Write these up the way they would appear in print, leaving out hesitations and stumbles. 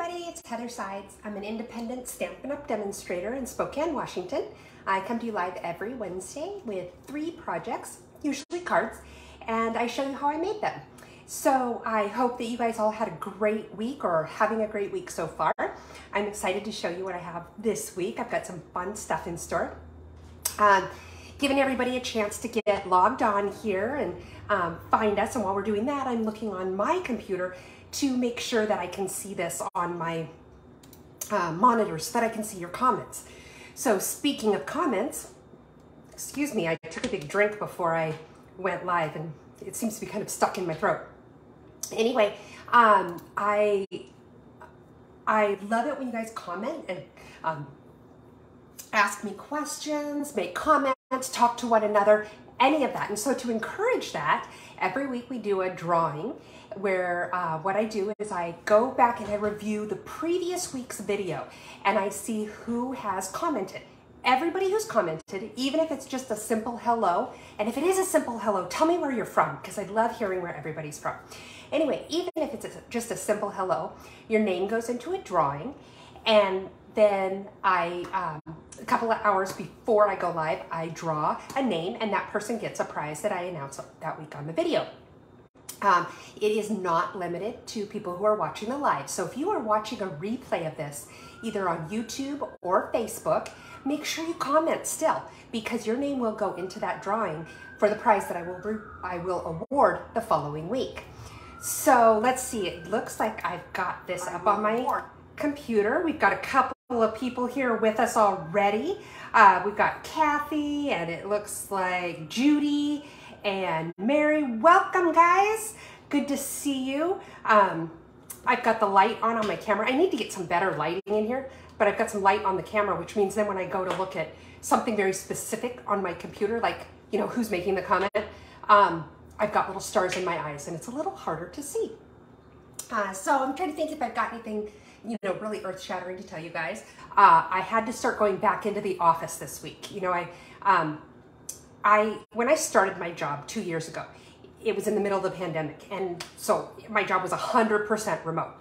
everybody, it's Heather Sides. I'm an independent Stampin' Up! Demonstrator in Spokane, Washington. I come to you live every Wednesday with 3 projects, usually cards, and I show you how I made them. So I hope that you guys all had a great week or having a great week so far. I'm excited to show you what I have this week. I've got some fun stuff in store. Giving everybody a chance to get logged on here and find us, and while we're doing that, I'm looking on my computer to make sure that I can see this on my monitor so that I can see your comments. So speaking of comments, excuse me, I took a big drink before I went live and it seems to be kind of stuck in my throat. Anyway, I love it when you guys comment and ask me questions, make comments, talk to one another, any of that. And so to encourage that, every week we do a drawing where what I do is I go back and I review the previous week's video and I see who has commented. Everybody who's commented, even if it's just a simple hello, and if it is a simple hello, tell me where you're from, because I love hearing where everybody's from. Anyway, even if it's just a simple hello, your name goes into a drawing, and then a couple of hours before I go live, I draw a name, and that person gets a prize that I announce that week on the video. It is not limited to people who are watching the live. So if you are watching a replay of this, either on YouTube or Facebook, make sure you comment still, because your name will go into that drawing for the prize that I will award the following week. So let's see, it looks like I've got this up on my computer. We've got a couple of people here with us already. We've got Kathy, and it looks like Judy and Mary. Welcome, guys. Good to see you. I've got the light on my camera. I need to get some better lighting in here, but I've got some light on the camera, which means then when I go to look at something very specific on my computer, like, you know, who's making the comment, I've got little stars in my eyes and it's a little harder to see. So I'm trying to think if I've got anything, you know, really earth-shattering to tell you guys. I had to start going back into the office this week. You know, when I started my job 2 years ago, it was in the middle of the pandemic, and so my job was 100% remote.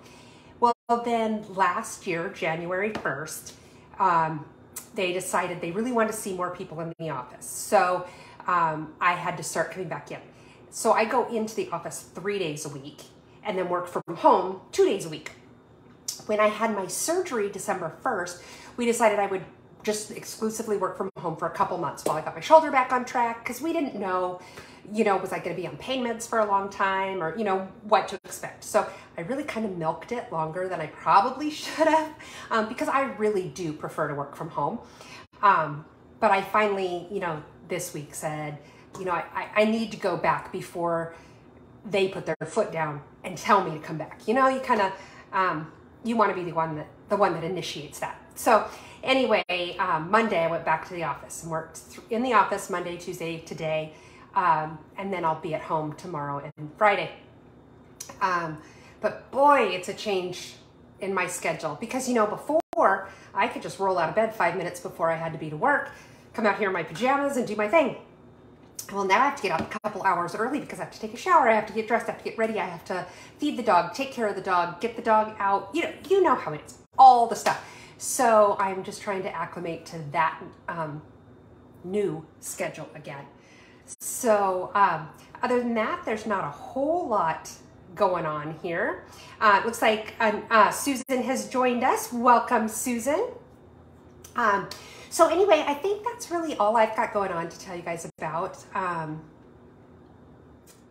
Well, then last year, January 1st, they decided they really wanted to see more people in the office. So I had to start coming back in. So I go into the office 3 days a week and then work from home 2 days a week. When I had my surgery December 1st, we decided I would just exclusively work from home for a couple months while I got my shoulder back on track, because we didn't know, you know, was I going to be on pain meds for a long time, or, you know, what to expect. So I really kind of milked it longer than I probably should have, because I really do prefer to work from home. But I finally, you know, this week said, you know, I need to go back before they put their foot down and tell me to come back. You know, you kind of, you want to be the one that initiates that. So anyway, Monday I went back to the office and worked in the office Monday, Tuesday, today, and then I'll be at home tomorrow and Friday. But boy, it's a change in my schedule, because, you know, before I could just roll out of bed 5 minutes before I had to be to work, come out here in my pajamas and do my thing. Well, now I have to get up a couple hours early because I have to take a shower, I have to get dressed, I have to get ready, I have to feed the dog, take care of the dog, get the dog out, you know how it is, all the stuff. So I'm just trying to acclimate to that new schedule again. So other than that, there's not a whole lot going on here. It looks like Susan has joined us. Welcome, Susan. So anyway, I think that's really all I've got going on to tell you guys about.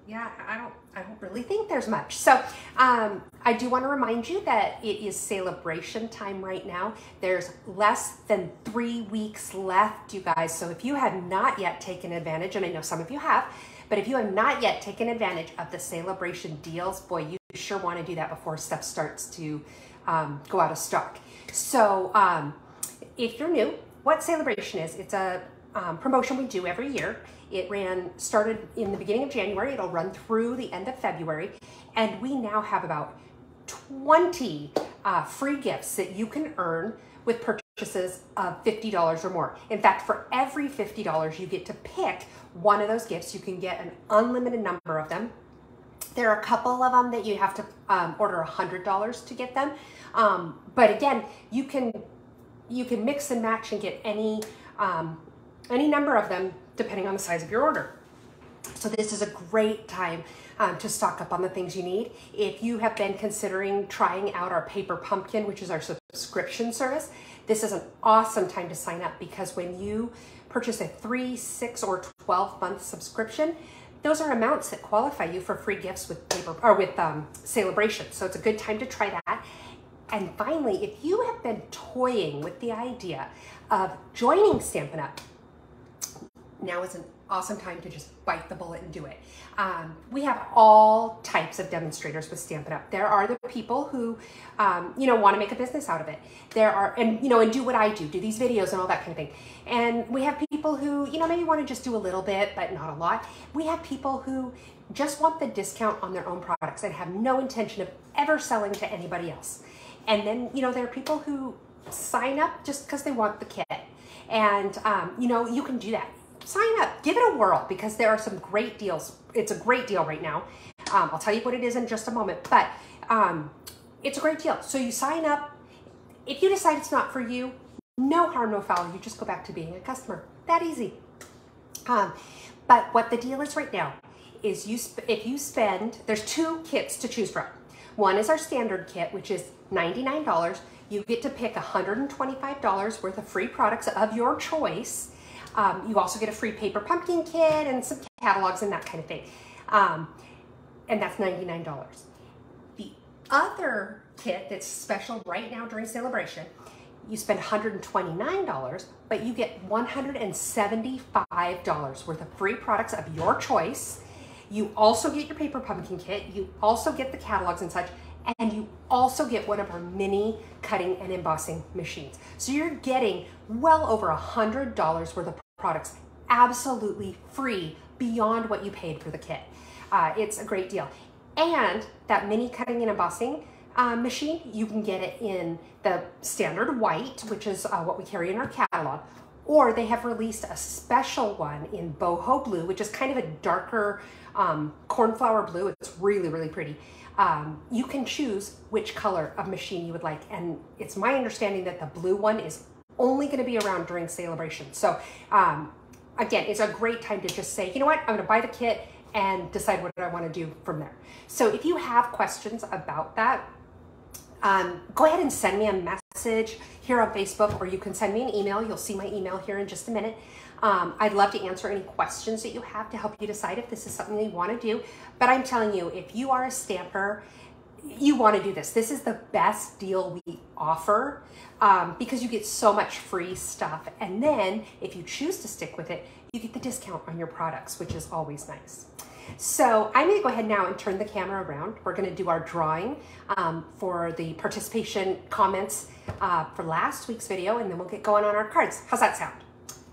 Yeah, I don't really think there's much. So I do want to remind you that it is celebration time right now. There's less than 3 weeks left, you guys. So if you have not yet taken advantage, and I know some of you have, but if you have not yet taken advantage of the celebration deals, boy, you sure want to do that before stuff starts to go out of stock. So if you're new, what celebration is, it's a promotion we do every year. It started in the beginning of January. It'll run through the end of February. And we now have about 20 free gifts that you can earn with purchases of $50 or more. In fact, for every $50, you get to pick one of those gifts. You can get an unlimited number of them There are a couple of them that you have to order $100 to get them. But again, you can mix and match and get any number of them depending on the size of your order. So this is a great time to stock up on the things you need. If you have been considering trying out our Paper Pumpkin, which is our subscription service, this is an awesome time to sign up, because when you purchase a 3, 6, or 12-month subscription, those are amounts that qualify you for free gifts with Celebration. So it's a good time to try that. And finally, if you have been toying with the idea of joining Stampin' Up!, now is an awesome time to just bite the bullet and do it. We have all types of demonstrators with Stampin' Up! There are the people who, want to make a business out of it. There are, and do what I do these videos and all that kind of thing. And we have people who, maybe want to just do a little bit, but not a lot. We have people who just want the discount on their own products and have no intention of ever selling to anybody else. And then, there are people who sign up just because they want the kit. And, you can do that. Sign up, give it a whirl, because there are some great deals. It's a great deal right now. I'll tell you what it is in just a moment, but it's a great deal. So you sign up. If you decide it's not for you, no harm, no foul. You just go back to being a customer. That easy. But what the deal is right now is if you spend, there's 2 kits to choose from. One is our standard kit, which is $99. You get to pick $125 worth of free products of your choice. You also get a free Paper Pumpkin kit and some catalogs and that kind of thing. And that's $99. The other kit that's special right now during Celebration, you spend $129, but you get $175 worth of free products of your choice. You also get your Paper Pumpkin kit. You also get the catalogs and such. And you also get one of our mini cutting and embossing machines. So you're getting well over $100 worth of products absolutely free beyond what you paid for the kit. It's a great deal. And that mini cutting and embossing machine, you can get it in the standard white, which is what we carry in our catalog, or they have released a special one in boho blue, which is kind of a darker cornflower blue. It's really, really pretty. You can choose which color of machine you would like. And it's my understanding that the blue one is only going to be around during Celebration. So again, it's a great time to just say, you know what, I'm going to buy the kit and decide what I want to do from there. So if you have questions about that, go ahead and send me a message here on Facebook, or you can send me an email. You'll see my email here in just a minute. I'd love to answer any questions that you have to help you decide if this is something you want to do. But I'm telling you, if you are a stamper, you want to do this. This is the best deal we offer because you get so much free stuff. And then if you choose to stick with it, you get the discount on your products, which is always nice. So I'm going to go ahead now and turn the camera around. We're going to do our drawing for the participation comments for last week's video, and then we'll get going on our cards. How's that sound?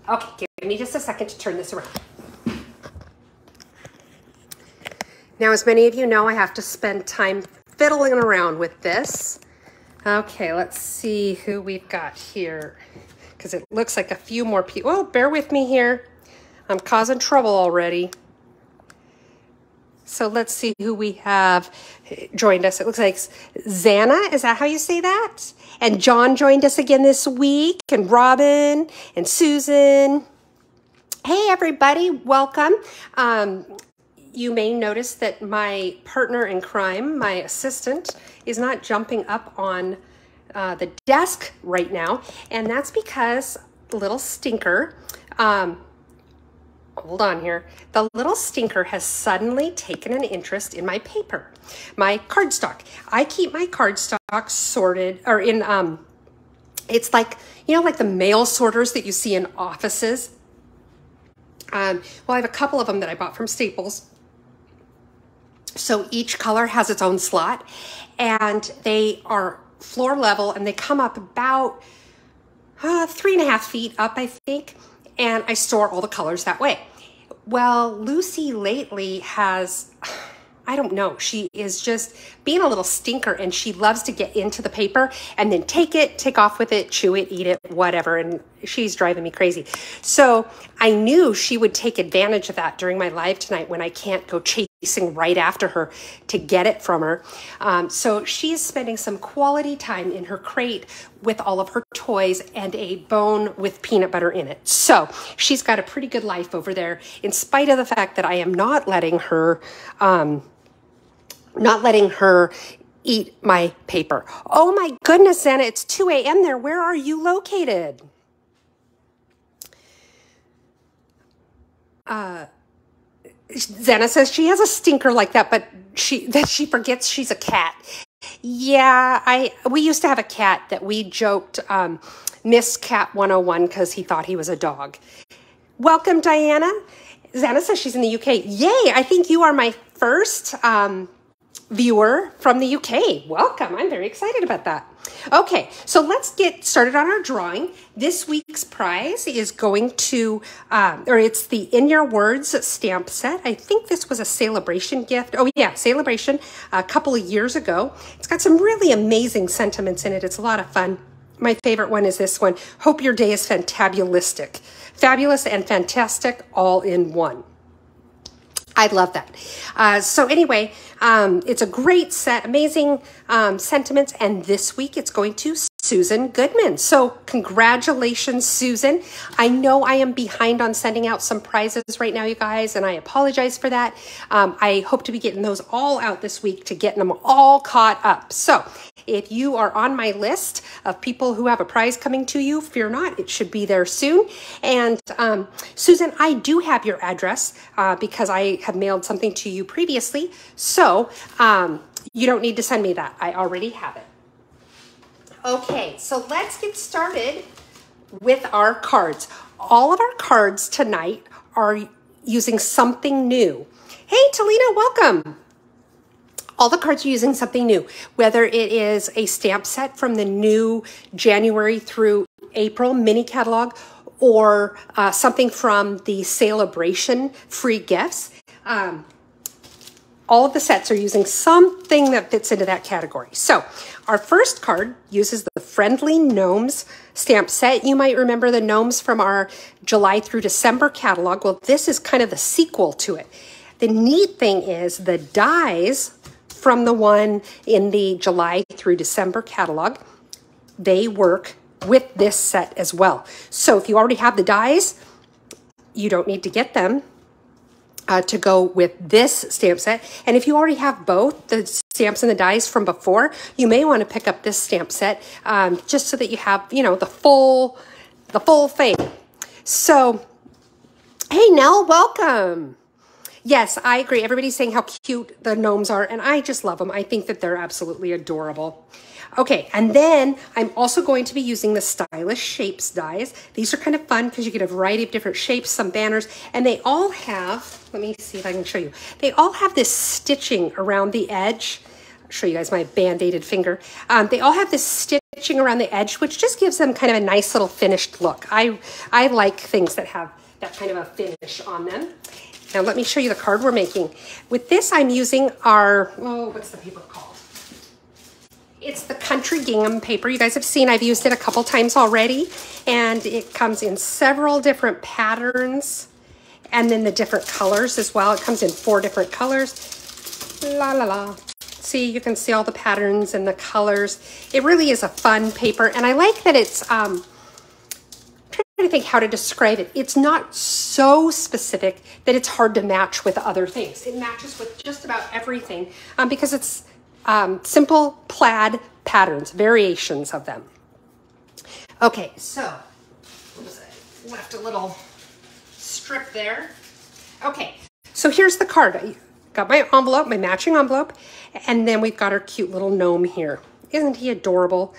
Okay, give me just a second to turn this around. Now, as many of you know, I have to spend time fiddling around with this. Okay, let's see who we've got here, because it looks like a few more people. Oh, bear with me here. I'm causing trouble already. So let's see who we have joined us. It looks like Xana, is that how you say that? And John joined us again this week, and Robin and Susan. Hey everybody, welcome. You may notice that my partner in crime, my assistant, is not jumping up on the desk right now, and that's because the little stinker, hold on here. The little stinker has suddenly taken an interest in my paper, my cardstock. I keep my cardstock sorted, or in, it's like, you know, like the mail sorters that you see in offices. Well, I have a couple of them that I bought from Staples. So each color has its own slot, and they are floor level, and they come up about 3.5 feet up, I think. And I store all the colors that way. Well, Lucy lately has, I don't know, she is just being a little stinker, and she loves to get into the paper and then take off with it, chew it, eat it, whatever. And she's driving me crazy. So I knew she would take advantage of that during my live tonight when I can't go chasing chasing right after her to get it from her. So she's spending some quality time in her crate with all of her toys and a bone with peanut butter in it. So she's got a pretty good life over there, in spite of the fact that I am not letting her eat my paper. Oh my goodness, Zana, it's 2 a.m. there. Where are you located? Zana says she has a stinker like that, but she forgets she's a cat. Yeah, we used to have a cat that we joked Miss Cat 101 because he thought he was a dog. Welcome, Diana. Zana says she's in the UK. Yay, I think you are my first viewer from the UK. Welcome. I'm very excited about that. Okay, so let's get started on our drawing. This week's prize is going to, it's the In Your Words stamp set. I think this was a Celebration gift. Oh yeah, Celebration a couple of years ago. It's got some really amazing sentiments in it. It's a lot of fun. My favorite one is this one. Hope your day is fantabulistic. Fabulous and fantastic all in one. I love that. So anyway, it's a great set, amazing sentiments. And this week it's going to Susan Goodman. So congratulations, Susan. I know I am behind on sending out some prizes right now, you guys, and I apologize for that. I hope to be getting those all out this week to get them all caught up. So if you are on my list of people who have a prize coming to you, fear not, it should be there soon. And Susan, I do have your address because I have mailed something to you previously. So you don't need to send me that. I already have it. Okay, so let's get started with our cards. All of our cards tonight are using something new. Hey, Talina, welcome. All the cards are using something new, whether it is a stamp set from the new January through April mini catalog or something from the Celebration free gifts. All of the sets are using something that fits into that category. So our first card uses the Friendly Gnomes stamp set. You might remember the gnomes from our July through December catalog. Well, this is kind of the sequel to it. The neat thing is the dies from the one in the July through December catalog, they work with this set as well. So if you already have the dies, you don't need to get them to go with this stamp set. And if you already have both the stamps and the dies from before, you may want to pick up this stamp set just so that you have, you know, the full thing. So, hey, Nell, welcome. Yes, I agree. Everybody's saying how cute the gnomes are, and I just love them. I think that they're absolutely adorable. Okay, and then I'm also going to be using the Stylish Shapes dies. These are kind of fun because you get a variety of different shapes, some banners, and they all have, let me see if I can show you. They all have this stitching around the edge. I'll show you guys my band-aided finger. They all have this stitching around the edge, which just gives them kind of a nice little finished look. I like things that have that kind of a finish on them. Now let me show you the card we're making. With this, I'm using our, what's the paper called? It's the Country Gingham paper. You guys have seen I've used it a couple times already, and it comes in several different patterns and then the different colors as well. It comes in 4 different colors. La la la. See, you can see all the patterns and the colors. It really is a fun paper, and I like that it's trying to think how to describe it. It's not so specific that it's hard to match with other things. It matches with just about everything because it's simple plaid patterns, variations of them. Okay, so left a little strip there. Okay, so here's the card. I got my envelope, my matching envelope, and then we've got our cute little gnome here. Isn't he adorable?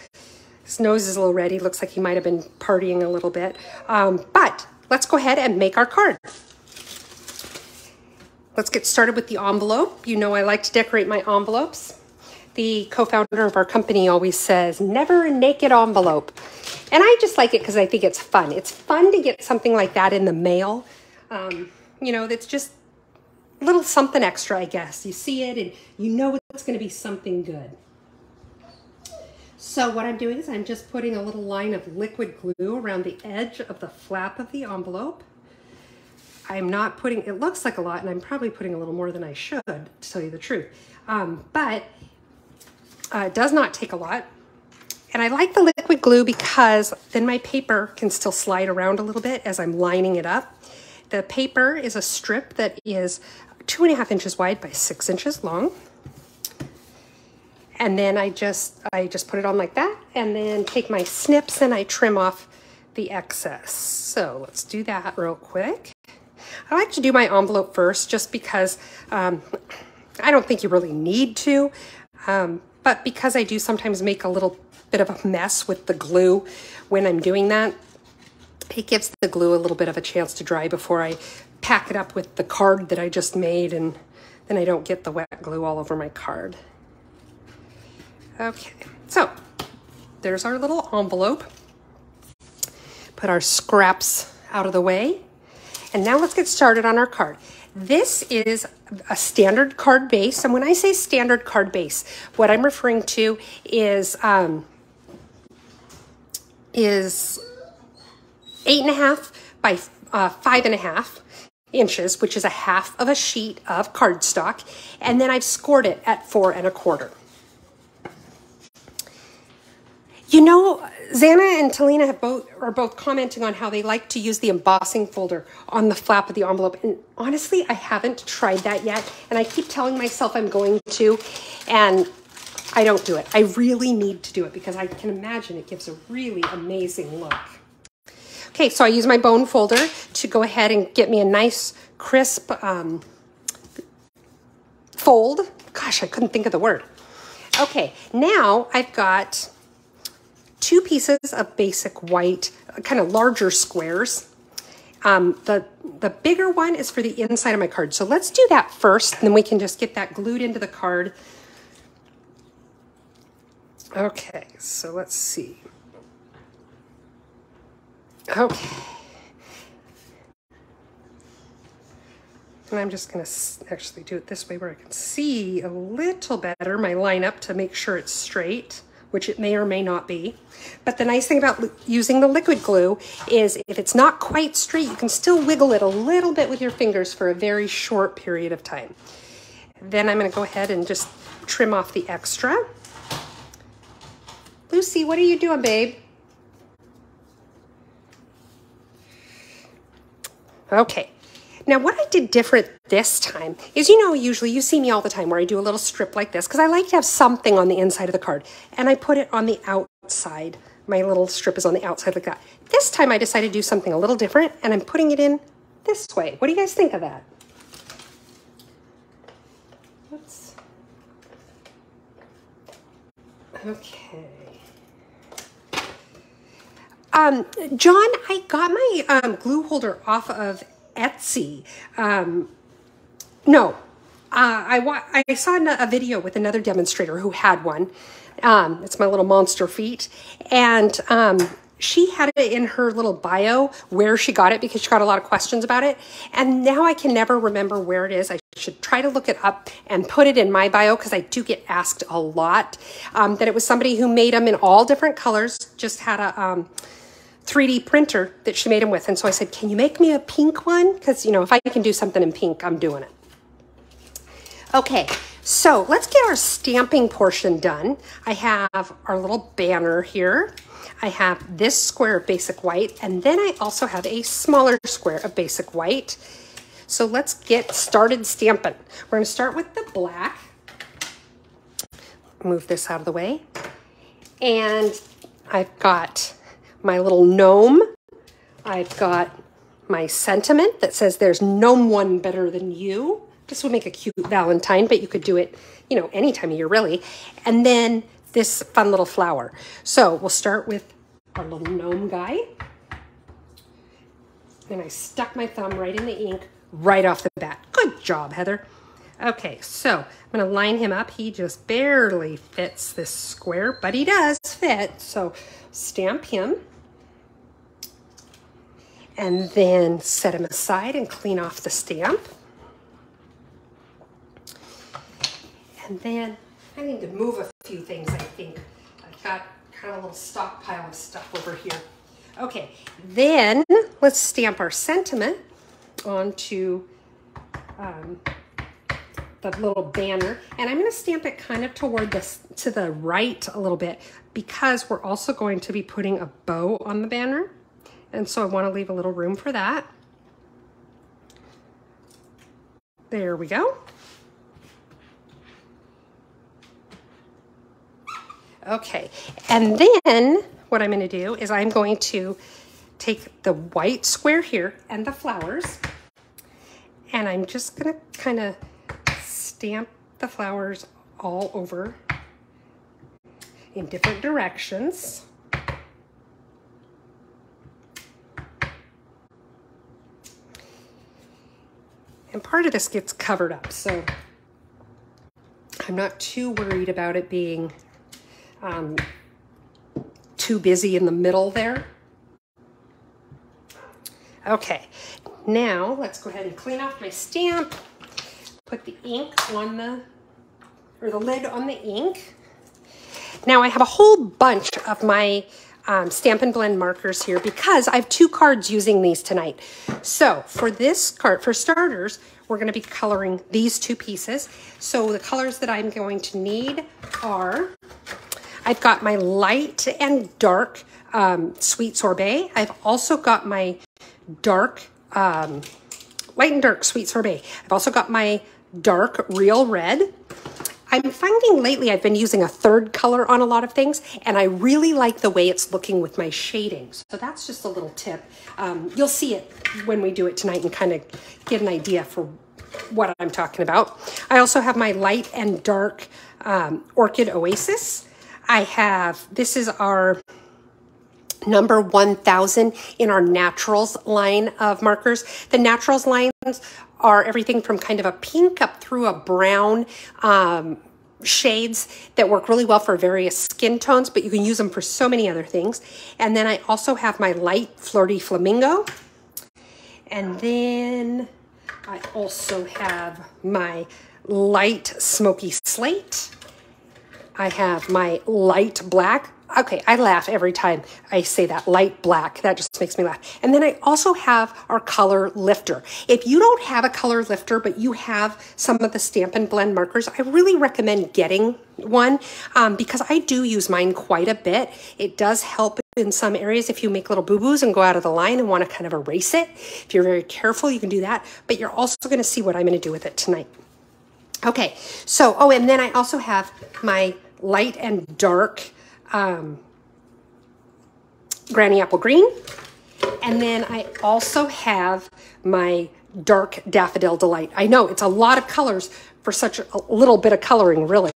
His nose is a little red. He looks like he might have been partying a little bit. But let's go ahead and make our card. Let's get started with the envelope. You know I like to decorate my envelopes. The co-founder of our company always says, never a naked envelope. And I just like it because I think it's fun. It's fun to get something like that in the mail. You know, that's just a little something extra, I guess. You see it and you know it's going to be something good. So what I'm doing is I'm just putting a little line of liquid glue around the edge of the flap of the envelope. I'm not putting, it looks like a lot, and I'm probably putting a little more than I should, to tell you the truth. But it does not take a lot. And I like the liquid glue because then my paper can still slide around a little bit as I'm lining it up. The paper is a strip that is 2.5 inches wide by 6 inches long. And then I just put it on like that, and then take my snips and I trim off the excess. So let's do that real quick. I like to do my envelope first just because I don't think you really need to, but because I do sometimes make a little bit of a mess with the glue when I'm doing that, it gives the glue a little bit of a chance to dry before I pack it up with the card that I just made, and then I don't get the wet glue all over my card. Okay, so there's our little envelope. Put our scraps out of the way. And now let's get started on our card. This is a standard card base. And when I say standard card base, what I'm referring to is 8.5 by 5.5 inches, which is a half of a sheet of cardstock. And then I've scored it at 4 1/4. You know, Xana and Talina are both commenting on how they like to use the embossing folder on the flap of the envelope. And honestly, I haven't tried that yet. And I keep telling myself I'm going to, and I don't do it. I really need to do it because I can imagine it gives a really amazing look. Okay, so I use my bone folder to go ahead and get me a nice crisp fold. Gosh, I couldn't think of the word. Okay, now I've got 2 pieces of basic white, kind of larger squares. The bigger one is for the inside of my card. So let's do that first, and then we can just get that glued into the card. Okay, so let's see. Okay. And I'm just going to actually do it this way where I can see a little better my lineup to make sure it's straight, which it may or may not be. But the nice thing about using the liquid glue is if it's not quite straight, you can still wiggle it a little bit with your fingers for a very short period of time. Then I'm going to go ahead and just trim off the extra. Lucy, what are you doing, babe? Okay. Now what I did different this time is, you know, usually you see me all the time where I do a little strip like this because I like to have something on the inside of the card, and I put it on the outside. My little strip is on the outside like that. This time I decided to do something a little different, and I'm putting it in this way. What do you guys think of that? Oops. Okay. John, I got my glue holder off of Etsy. No, I saw a video with another demonstrator who had one. It's my little monster feet. And she had it in her little bio where she got it because she got a lot of questions about it. And now I can never remember where it is. I should try to look it up and put it in my bio because I do get asked a lot. That it was somebody who made them in all different colors, just had a 3D printer that she made them with. And so I said, can you make me a pink one? Because, you know, if I can do something in pink, I'm doing it. Okay, so let's get our stamping portion done. I have our little banner here. I have this square of basic white, and then I also have a smaller square of basic white. So let's get started stamping. We're gonna start with the black. Move this out of the way. And I've got my little gnome. I've got my sentiment that says there's no one better than you. This would make a cute Valentine, but you could do it, you know, any time of year really. And then this fun little flower. So we'll start with our little gnome guy. And I stuck my thumb right in the ink right off the bat. Good job, Heather. Okay, so I'm gonna line him up. He just barely fits this square, but he does fit. So stamp him. And then set him aside and clean off the stamp. And then I need to move a few things, I think. I've got kind of a little stockpile of stuff over here. Okay, then let's stamp our sentiment onto the little banner, and I'm going to stamp it kind of toward this to the right a little bit because we're also going to be putting a bow on the banner, and so I want to leave a little room for that. There we go. Okay, and then what I'm going to do is I'm going to take the white square here and the flowers, and I'm just going to kind of stamp the flowers all over in different directions. And part of this gets covered up, so I'm not too worried about it being too busy in the middle there. Okay, now let's go ahead and clean off my stamp, put the ink on the lid on the ink. Now I have a whole bunch of my Stampin' Blend markers here because I have 2 cards using these tonight. So for this card, for starters, we're going to be coloring these 2 pieces. So the colors that I'm going to need are, I've got my light and dark Sweet Sorbet. I've also got my dark, light and dark Sweet Sorbet. I've also got my dark Real Red. I'm finding lately I've been using a 3rd color on a lot of things, and I really like the way it's looking with my shading. So that's just a little tip. You'll see it when we do it tonight and kind of get an idea for what I'm talking about. I also have my light and dark Orchid Oasis. I have, this is our number 1000 in our Naturals line of markers. The Naturals lines are everything from kind of a pink up through a brown shades that work really well for various skin tones, but you can use them for so many other things. And then I also have my light Flirty Flamingo. And then I also have my light Smoky Slate. I have my light black. Okay, I laugh every time I say that, light black. That just makes me laugh. And then I also have our color lifter. If you don't have a color lifter, but you have some of the Stampin' Blend markers, I really recommend getting one because I do use mine quite a bit. It does help in some areas if you make little boo-boos and go out of the line and want to kind of erase it. If you're very careful, you can do that. But you're also going to see what I'm going to do with it tonight. Okay, so, oh, and then I also have my light and dark Granny Apple Green. And then I also have my dark Daffodil Delight. I know it's a lot of colors for such a little bit of coloring, really.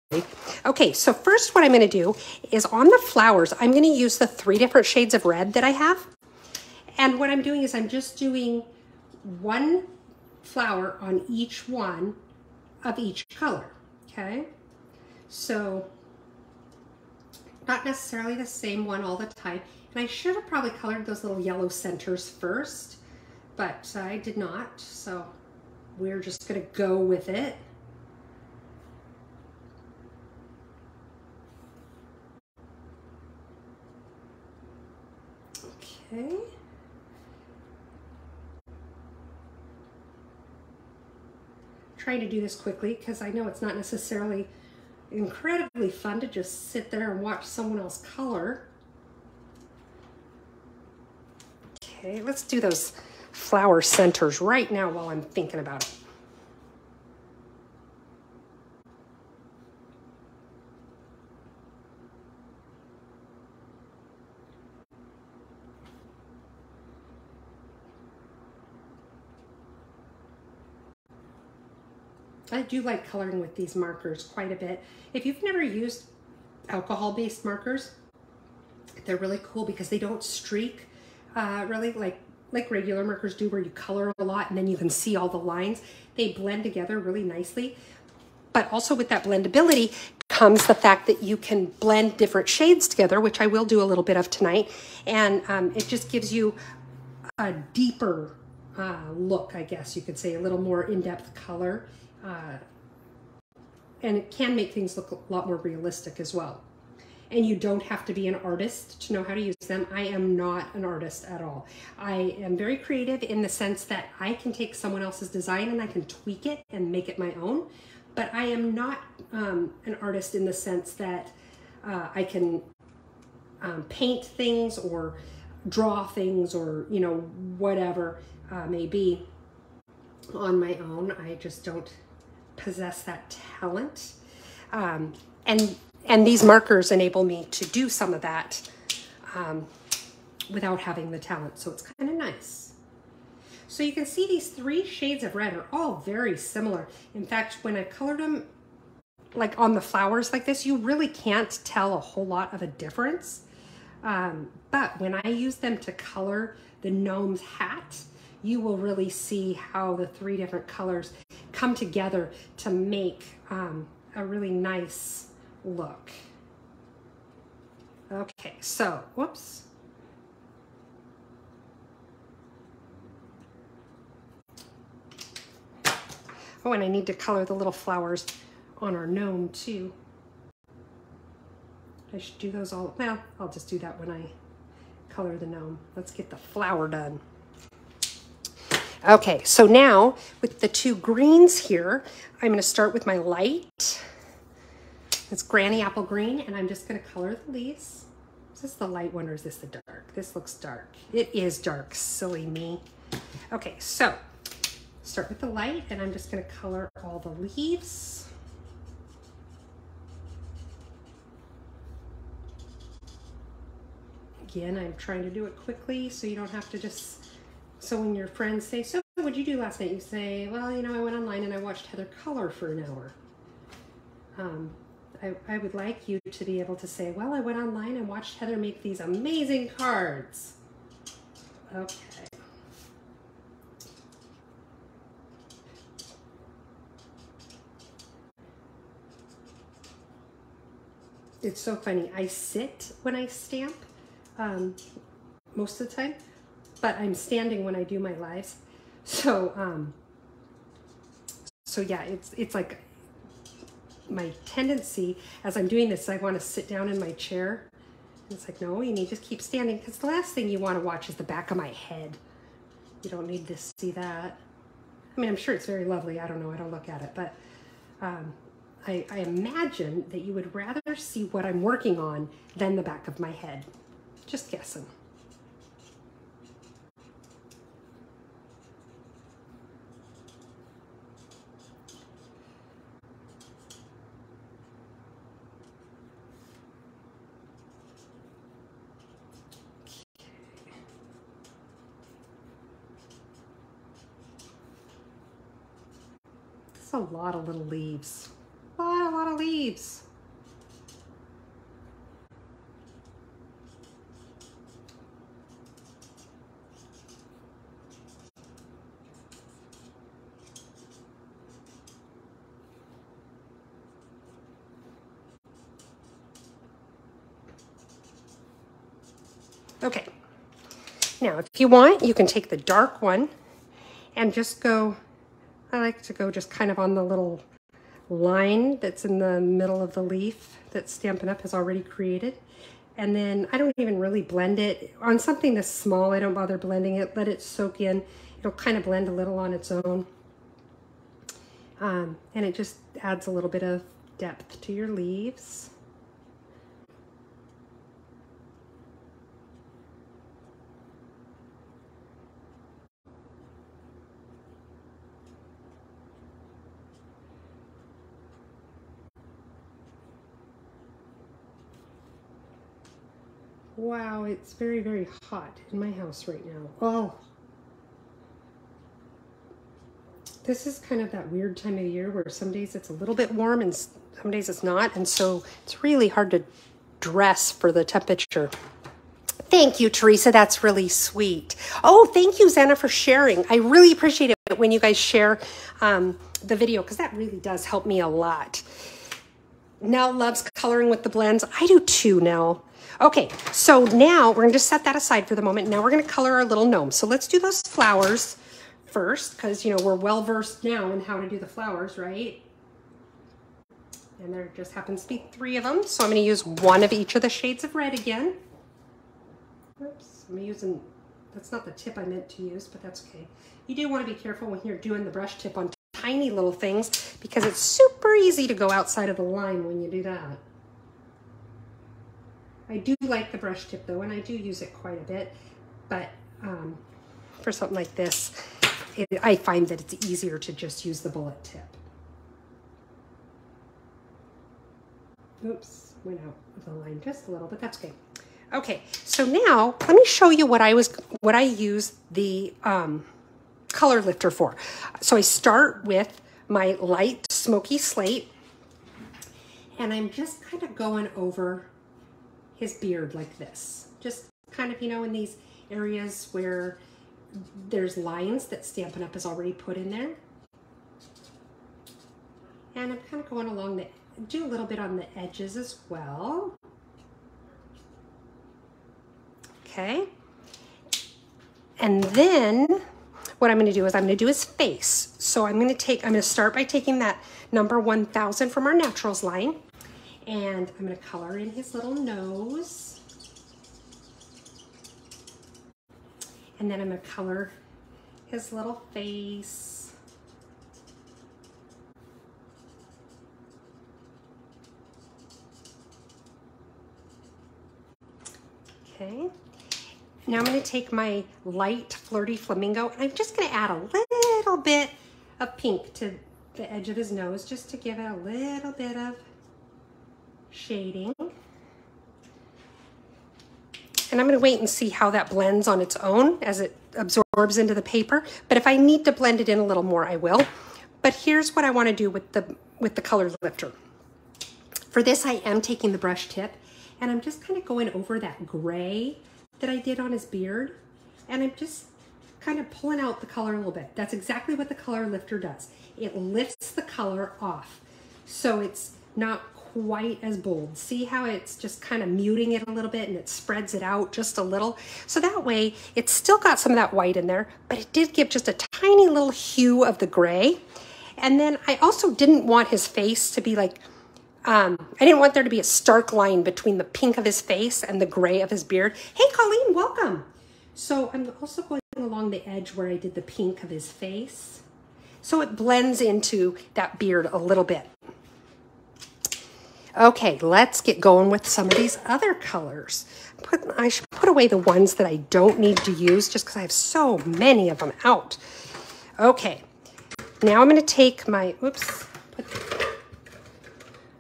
Okay, so first what I'm going to do is on the flowers, I'm going to use the 3 different shades of red that I have. And what I'm doing is I'm just doing 1 flower on each one of each color, okay? So not necessarily the same one all the time. And I should have probably colored those little yellow centers first, but I did not. So we're just gonna go with it. Okay. Trying to do this quickly because I know it's not necessarily incredibly fun to just sit there and watch someone else color. Okay, let's do those flower centers right now while I'm thinking about it. I do like coloring with these markers quite a bit. If you've never used alcohol-based markers, they're really cool because they don't streak really like regular markers do, where you color a lot and then you can see all the lines. They blend together really nicely. But also with that blendability comes the fact that you can blend different shades together, which I will do a little bit of tonight. And it just gives you a deeper look, I guess you could say, a little more in-depth color. And it can make things look a lot more realistic as well. and you don't have to be an artist to know how to use them. I am not an artist at all. I am very creative in the sense that I can take someone else's design and I can tweak it and make it my own, but I am not an artist in the sense that I can paint things or draw things or, you know, whatever may be on my own. I just don't possess that talent. And these markers enable me to do some of that without having the talent. So it's kind of nice. So you can see these 3 shades of red are all very similar. In fact, when I colored them like on the flowers like this, you really can't tell a whole lot of a difference. But when I use them to color the gnome's hat, you will really see how the 3 different colors come together to make a really nice look. Okay, so, whoops. Oh, and I need to color the little flowers on our gnome too. I should do those all, well, I'll just do that when I color the gnome. Let's get the flower done. Okay, so now with the 2 greens here, I'm going to start with my light. It's Granny Apple Green, and I'm just going to color the leaves. Is this the light one or is this the dark? This looks dark. It is dark, silly me. Okay, so start with the light, and I'm just going to color all the leaves. Again, I'm trying to do it quickly so you don't have to just, so when your friends say, so what did you do last night? You say, well, you know, I went online and I watched Heather color for an hour. I would like you to be able to say, well, I went online and watched Heather make these amazing cards. Okay. It's so funny. I sit when I stamp most of the time, but I'm standing when I do my lives. So, so yeah, it's like my tendency as I'm doing this, I want to sit down in my chair. And it's like, no, you need to keep standing, because the last thing you want to watch is the back of my head. You don't need to see that. I mean, I'm sure it's very lovely. I don't know. I don't look at it, but I imagine that you would rather see what I'm working on than the back of my head. Just guessing. That's a lot of little leaves. A lot of leaves. Okay, now if you want, you can take the dark one and just go, I like to go just kind of on the little line that's in the middle of the leaf that Stampin' Up! Has already created. And then I don't even really blend it. On something this small, I don't bother blending it. Let it soak in. It'll kind of blend a little on its own. And it just adds a little bit of depth to your leaves. Wow, it's very, very hot in my house right now. Oh, this is kind of that weird time of year where some days it's a little bit warm and some days it's not. And so it's really hard to dress for the temperature. Thank you, Teresa. That's really sweet. Oh, thank you, Zana, for sharing. I really appreciate it when you guys share the video, because that really does help me a lot. Nell loves coloring with the blends. I do too, Nell. Okay, so now we're going to just set that aside for the moment. Now we're going to color our little gnome. So let's do those flowers first, because, you know, we're well-versed now in how to do the flowers, right? And there just happens to be 3 of them. So I'm going to use one of each of the shades of red again. Oops, I'm using, that's not the tip I meant to use, but that's okay. You do want to be careful when you're doing the brush tip on tiny little things because it's super easy to go outside of the line when you do that. I do like the brush tip though, and I do use it quite a bit, but for something like this, I find that it's easier to just use the bullet tip. Oops, went out of the line just a little, but that's okay. Okay, so now let me show you what I use the color lifter for. So I start with my light smoky slate, and I'm just kind of going over his beard like this. Just kind of, you know, in these areas where there's lines that Stampin' Up! Has already put in there. And I'm kind of going along do a little bit on the edges as well. Okay. And then what I'm going to do is I'm going to do his face. So I'm going to start by taking that number 1000 from our Naturals line, and I'm going to color in his little nose. And then I'm going to color his little face. Okay. Now I'm going to take my light Flirty Flamingo, and I'm just going to add a little bit of pink to the edge of his nose just to give it a little bit of shading. And I'm going to wait and see how that blends on its own as it absorbs into the paper. But if I need to blend it in a little more, I will. But here's what I want to do with the color lifter. For this, I am taking the brush tip, and I'm just kind of going over that gray that I did on his beard, and I'm just kind of pulling out the color a little bit. That's exactly what the color lifter does. It lifts the color off, so it's not quite as bold. See how it's just kind of muting it a little bit, and it spreads it out just a little. So that way, it's still got some of that white in there, but it did give just a tiny little hue of the gray. And then I also didn't want his face to be like, I didn't want there to be a stark line between the pink of his face and the gray of his beard. Hey, Colleen, welcome. So I'm also going along the edge where I did the pink of his face, so it blends into that beard a little bit. Okay, let's get going with some of these other colors. I should put away the ones that I don't need to use just because I have so many of them out. Okay, now I'm going to take my,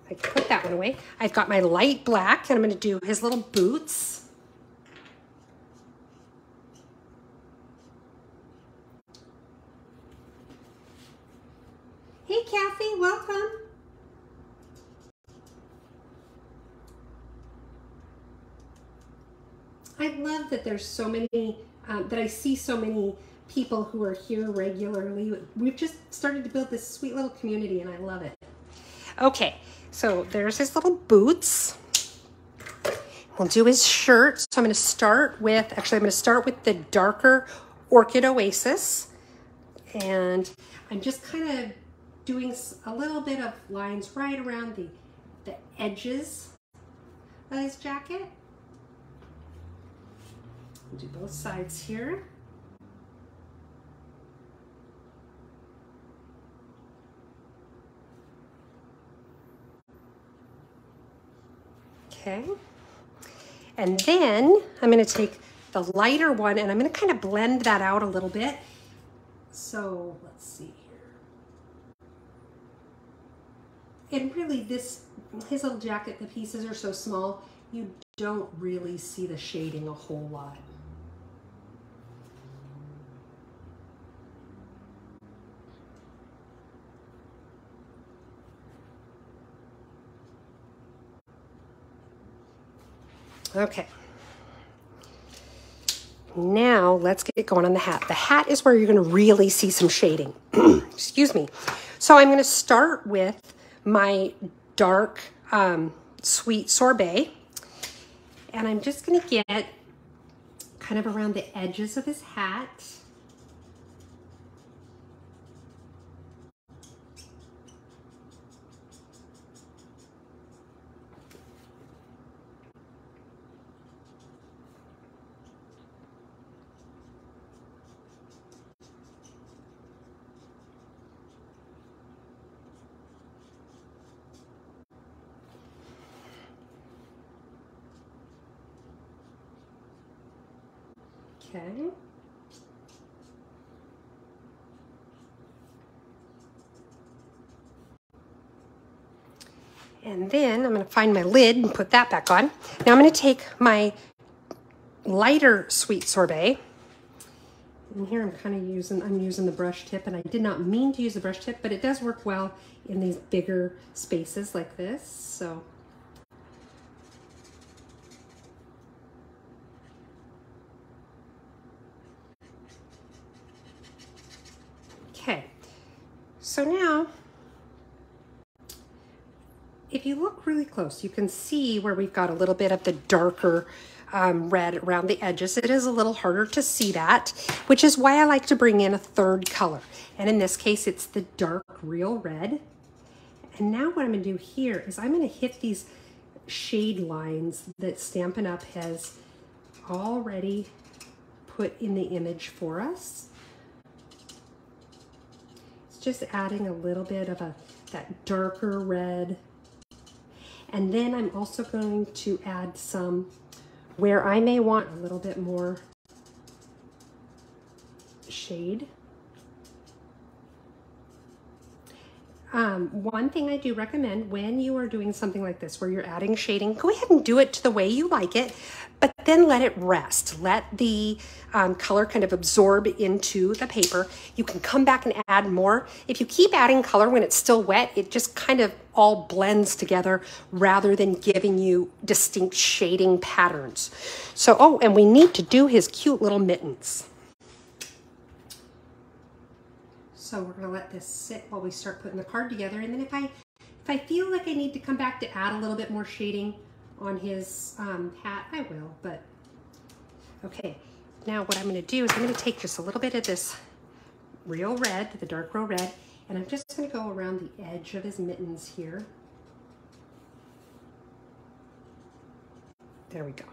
I put that one away. I've got my light black, and I'm going to do his little boots. Hey, Kathy, welcome. I love that there's so many, that I see so many people who are here regularly. We've just started to build this sweet little community, and I love it. Okay, so there's his little boots. We'll do his shirt. So I'm going to start with, actually I'm going to start with the darker Orchid Oasis. And I'm just kind of doing a little bit of lines right around the edges of his jacket. We'll do both sides here. Okay, and then I'm going to take the lighter one, and I'm going to kind of blend that out a little bit. So let's see here. And really his little jacket, the pieces are so small, you don't really see the shading a whole lot. Okay, now let's get going on the hat. The hat is where you're going to really see some shading. Excuse me. So I'm going to start with my dark Sweet Sorbet, and I'm just going to get kind of around the edges of his hat. Okay. And then I'm going to find my lid and put that back on. Now I'm going to take my lighter sweet sorbet. And here I'm using the brush tip, and I did not mean to use the brush tip, but it does work well in these bigger spaces like this. So okay. So now if you look really close, you can see where we've got a little bit of the darker red around the edges. It is a little harder to see that, which is why I like to bring in a third color. And in this case, it's the dark real red. And now what I'm going to do here is I'm going to hit these shade lines that Stampin' Up! Has already put in the image for us. It's just adding a little bit of that darker red. And then I'm also going to add some where I may want a little bit more shade. One thing I do recommend when you are doing something like this, where you're adding shading, go ahead and do it to the way you like it, but then let it rest. Let the color kind of absorb into the paper. You can come back and add more. If you keep adding color when it's still wet, it just kind of all blends together rather than giving you distinct shading patterns. So, oh, and we need to do his cute little mittens. So we're going to let this sit while we start putting the card together. And then if I feel like I need to come back to add a little bit more shading on his hat, I will. But okay, now what I'm going to do is I'm going to take just a little bit of this real red, the dark real red, and I'm just going to go around the edge of his mittens here. There we go.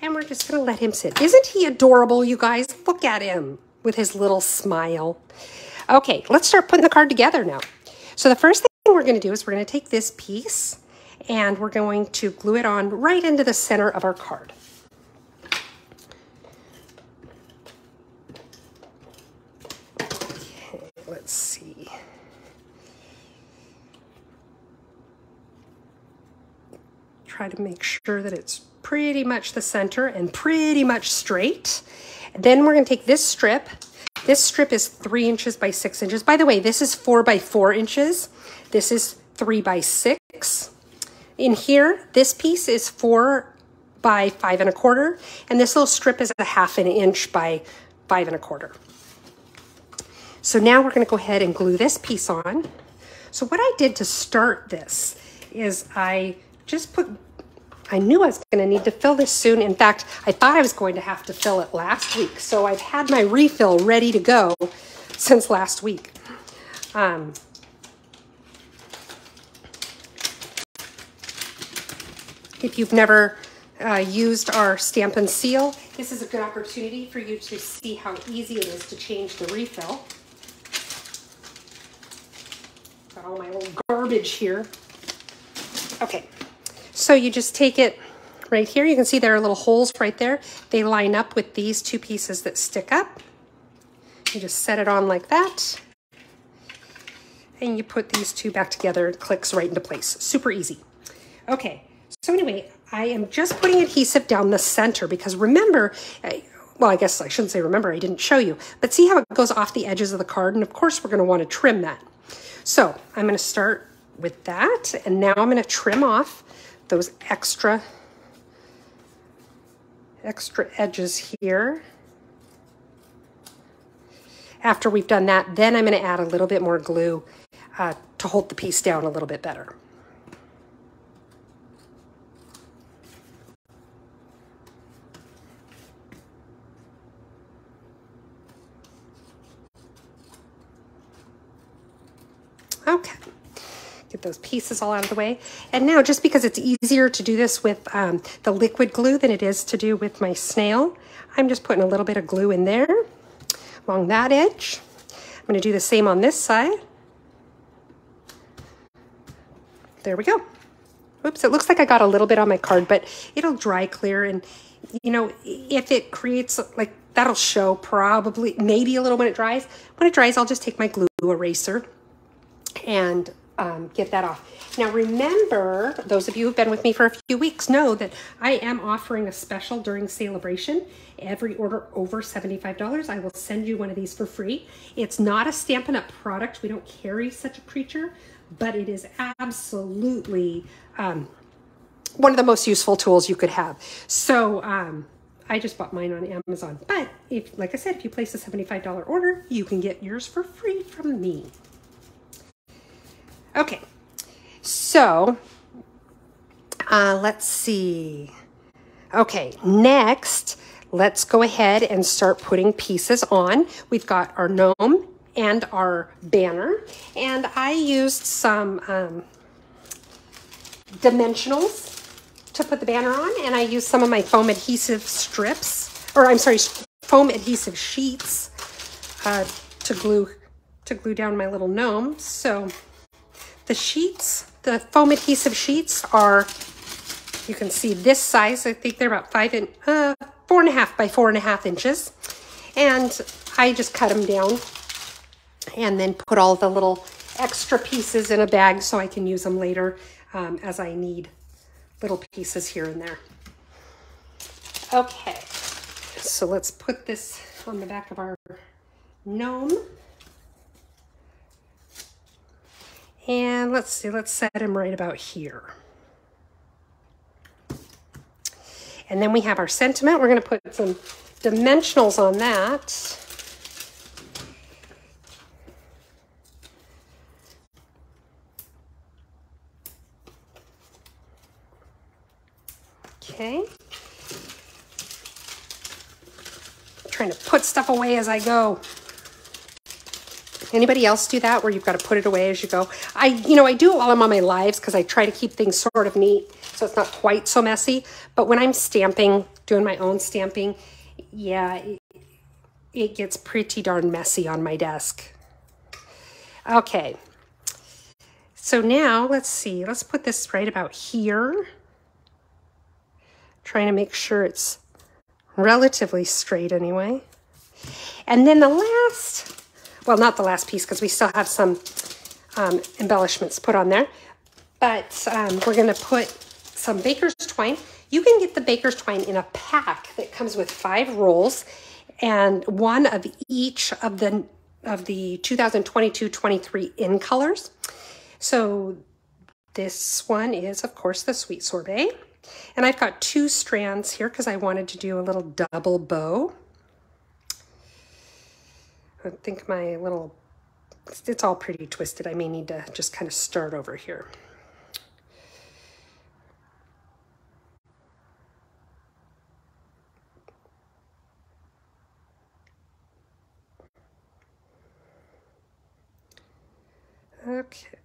And we're just going to let him sit. Isn't he adorable, you guys? Look at him with his little smile. Okay, let's start putting the card together now. So the first thing we're going to do is we're going to take this piece and we're going to glue it on right into the center of our card. Okay, let's see. Try to make sure that it's pretty much the center and pretty much straight. Then we're going to take this strip. This strip is 3 inches by 6 inches. By the way, this is 4 by 4 inches. This is 3 by 6. In here, this piece is 4 by 5 1/4, and this little strip is a 1/2 inch by 5 1/4. So now we're going to go ahead and glue this piece on. So what I did to start this is I knew I was going to need to fill this soon. In fact, I thought I was going to have to fill it last week. So I've had my refill ready to go since last week. If you've never used our Stampin' Seal, this is a good opportunity for you to see how easy it is to change the refill. Got all my little garbage here. Okay. So you just take it right here. You can see there are little holes right there. They line up with these 2 pieces that stick up. You just set it on like that. And you put these 2 back together. It clicks right into place. Super easy. Okay. So anyway, I am just putting adhesive down the center because remember, well, I guess I shouldn't say remember, I didn't show you. But see how it goes off the edges of the card? And of course, we're going to want to trim that. So I'm going to start with that. And now I'm going to trim off those extra edges here. After we've done that, then I'm going to add a little bit more glue to hold the piece down a little bit better. Okay. Get those pieces all out of the way. And now, just because it's easier to do this with the liquid glue than it is to do with my snail, I'm just putting a little bit of glue in there along that edge. I'm going to do the same on this side. There we go. Oops, it looks like I got a little bit on my card, but it'll dry clear. And, you know, if it creates, like, that'll show probably, maybe a little when it dries. When it dries, I'll just take my glue eraser and get that off. Now, remember, those of you who've been with me for a few weeks know that I am offering a special during Celebration. Every order over $75, I will send you one of these for free. It's not a Stampin' Up! Product. We don't carry such a creature, but it is absolutely one of the most useful tools you could have. So I just bought mine on Amazon. But if, like I said, if you place a $75 order, you can get yours for free from me. Okay, so let's see. Okay, next, let's go ahead and start putting pieces on. We've got our gnome and our banner, and I used some dimensionals to put the banner on, and I used some of my foam adhesive strips, or I'm sorry, foam adhesive sheets to glue down my little gnome. So the sheets, the foam adhesive sheets are, you can see this size. I think they're about 4.5 by 4.5 inches. And I just cut them down and then put all the little extra pieces in a bag so I can use them later as I need little pieces here and there. Okay, so let's put this on the back of our gnome. And let's see, let's set him right about here. And then we have our sentiment. We're going to put some dimensionals on that. Okay. I'm trying to put stuff away as I go. Anybody else do that where you've got to put it away as you go? I do it while I'm on my lives because I try to keep things sort of neat so it's not quite so messy. But when I'm stamping, doing my own stamping, yeah, it gets pretty darn messy on my desk. Okay. So now let's see. Let's put this right about here. Trying to make sure it's relatively straight anyway. And then the last, well, not the last piece because we still have some embellishments put on there, but we're going to put some baker's twine. You can get the baker's twine in a pack that comes with 5 rolls and one of each of the 2022-23 in colors. So this one is, of course, the Sweet Sorbet. And I've got 2 strands here because I wanted to do a little double bow. I think my little, it's all pretty twisted. I may need to just kind of start over here. Okay.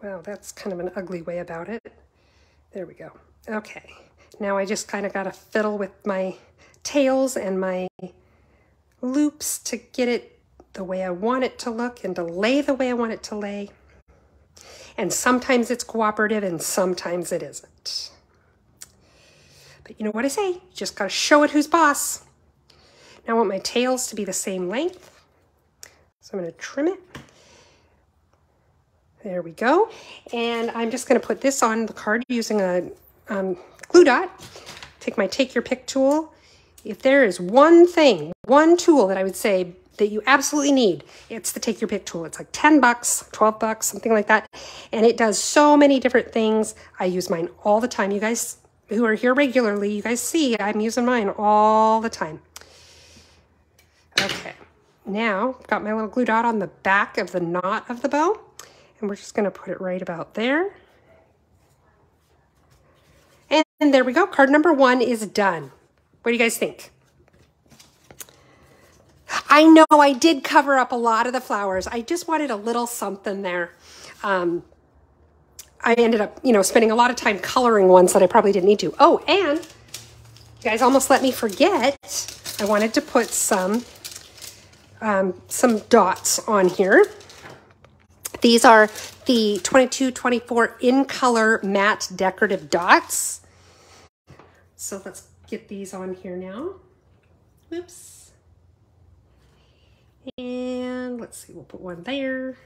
Well, that's kind of an ugly way about it. There we go. Okay. Now I just kind of got to fiddle with my tails and my loops to get it the way I want it to look and to lay the way I want it to lay. And sometimes it's cooperative and sometimes it isn't. But you know what I say, you just got to show it who's boss. Now I want my tails to be the same length. So I'm going to trim it. There we go. And I'm just going to put this on the card using a glue dot. Take my Take Your Pick tool. If there is one thing, one tool that I would say that you absolutely need, it's the Take Your Pick tool. It's like 10 bucks, 12 bucks, something like that. And it does so many different things. I use mine all the time. You guys who are here regularly, you guys see I'm using mine all the time. Okay, now I've got my little glue dot on the back of the knot of the bow. And we're just going to put it right about there. And there we go. Card number 1 is done. What do you guys think? I know I did cover up a lot of the flowers. I just wanted a little something there. I ended up, spending a lot of time coloring ones that I probably didn't need to. Oh, and you guys almost let me forget. I wanted to put some dots on here. These are the 22-24 in color matte decorative dots. So let's get these on here now. Oops. And let's see, we'll put one there.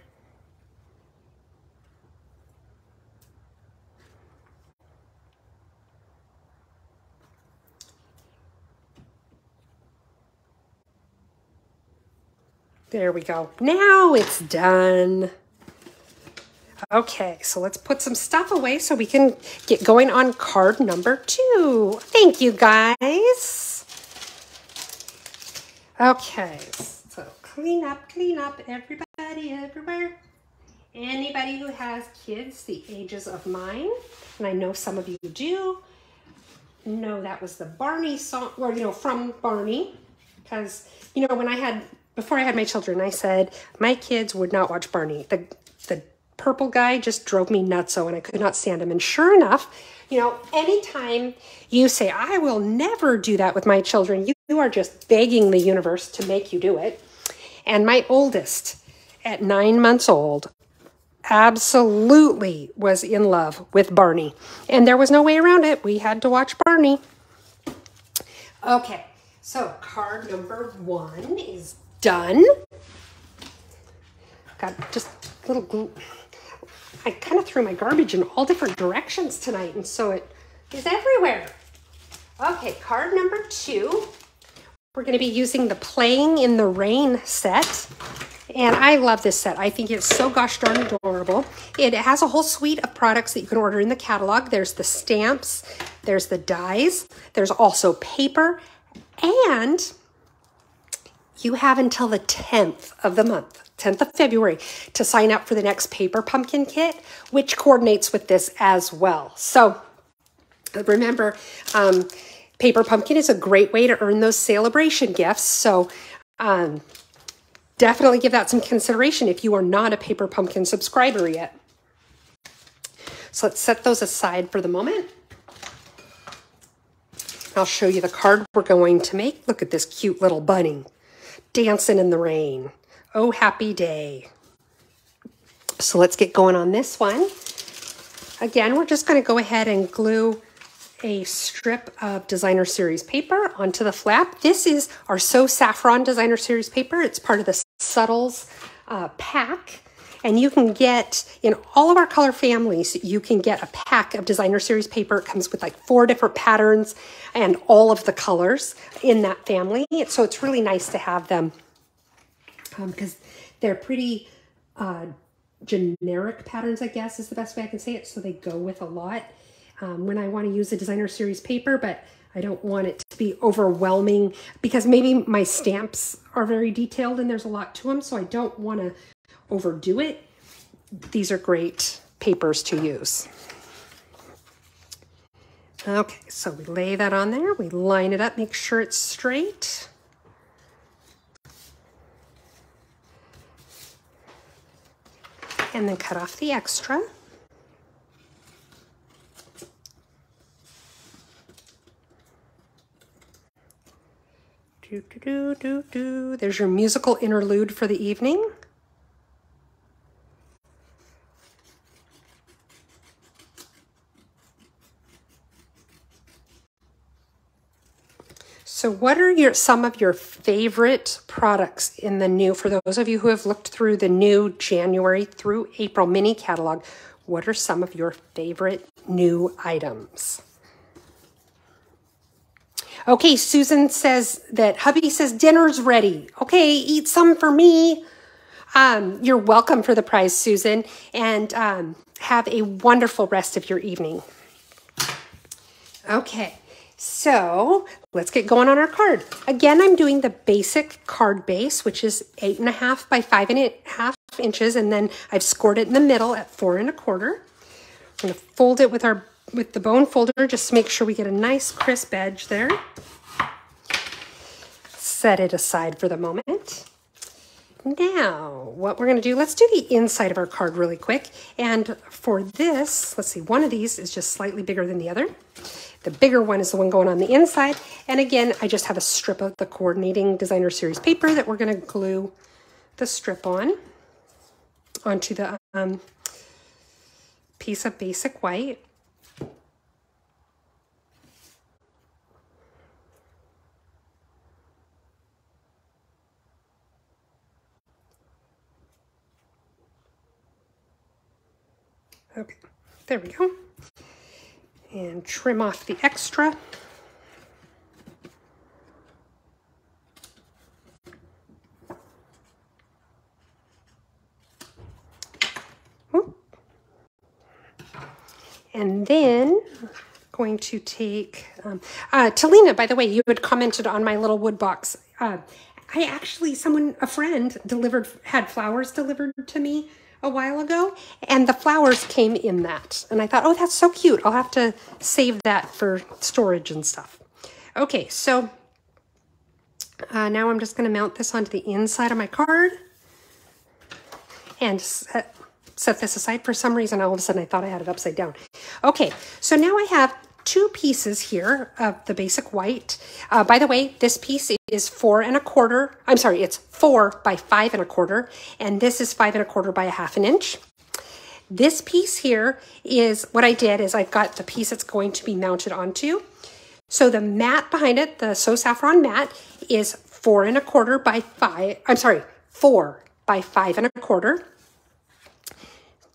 There we go. Now it's done. Okay, so let's put some stuff away so we can get going on card number 2. Thank you, guys. Okay, so clean up, everybody, everywhere. Anybody who has kids the ages of mine, and I know some of you do, know that was the Barney song, or, you know, from Barney, because, you know, before I had my children, I said my kids would not watch Barney. The purple guy just drove me nutso, and I could not stand him. And sure enough, you know, anytime you say, I will never do that with my children, you are just begging the universe to make you do it. And my oldest, at 9 months old, absolutely was in love with Barney. And there was no way around it. We had to watch Barney. Okay, so card number 1 is done. Got just a little glue. I kind of threw my garbage in all different directions tonight, and so it is everywhere. Okay, card number 2. We're going to be using the Playing in the Rain set. And I love this set. I think it's so gosh darn adorable. It has a whole suite of products that you can order in the catalog. There's the stamps, there's the dies, there's also paper, and you have until the 10th of the month, 10th of February, to sign up for the next Paper Pumpkin kit, which coordinates with this as well. So remember, Paper Pumpkin is a great way to earn those celebration gifts. So definitely give that some consideration if you are not a Paper Pumpkin subscriber yet. So let's set those aside for the moment. I'll show you the card we're going to make. Look at this cute little bunny dancing in the rain. Oh, happy day. So let's get going on this one. Again, we're just going to go ahead and glue a strip of Designer Series paper onto the flap. This is our So Saffron Designer Series paper. It's part of the Subtles pack. And you can get, in all of our color families, you can get a pack of Designer Series paper. It comes with like 4 different patterns and all of the colors in that family. So it's really nice to have them because they're pretty generic patterns, I guess is the best way I can say it. So they go with a lot when I want to use a Designer Series paper, but I don't want it to be overwhelming because maybe my stamps are very detailed and there's a lot to them. So I don't want to overdo it. These are great papers to use. Okay, so we lay that on there. We line it up, make sure it's straight. And then cut off the extra. There's your musical interlude for the evening. So what are some of your favorite products in the new, for those of you who have looked through the new January through April mini catalog, what are some of your favorite new items? Okay, Susan says that hubby says dinner's ready. Okay, eat some for me. You're welcome for the prize, Susan, and have a wonderful rest of your evening. Okay. So let's get going on our card. Again, I'm doing the basic card base, which is 8.5 by 5.5 inches, and then I've scored it in the middle at 4 1/4. I'm going to fold it with the bone folder, just to make sure we get a nice crisp edge there. Set it aside for the moment. Now, what we're going to do, let's do the inside of our card really quick. And for this, let's see, one of these is just slightly bigger than the other. The bigger one is the one going on the inside. And again, I just have a strip of the coordinating Designer Series paper that we're going to glue the strip on. onto the piece of basic white. Okay, there we go. And trim off the extra. And then going to take, Talina, by the way, you had commented on my little wood box. I actually, a friend had flowers delivered to me a while ago, and the flowers came in that. And I thought, oh, that's so cute. I'll have to save that for storage and stuff. Okay, so now I'm just gonna mount this onto the inside of my card and set this aside. For some reason, all of a sudden I thought I had it upside down. Okay, so now I have two pieces here of the basic white. By the way, this piece is 4 1/4. I'm sorry, it's 4 by 5 1/4, and this is 5 1/4 by 1/2 inch. This piece here is what I did is I've got the piece that's going to be mounted onto. So the mat behind it, the So Saffron mat, is 4 1/4 by 5. I'm sorry, 4 by 5 1/4.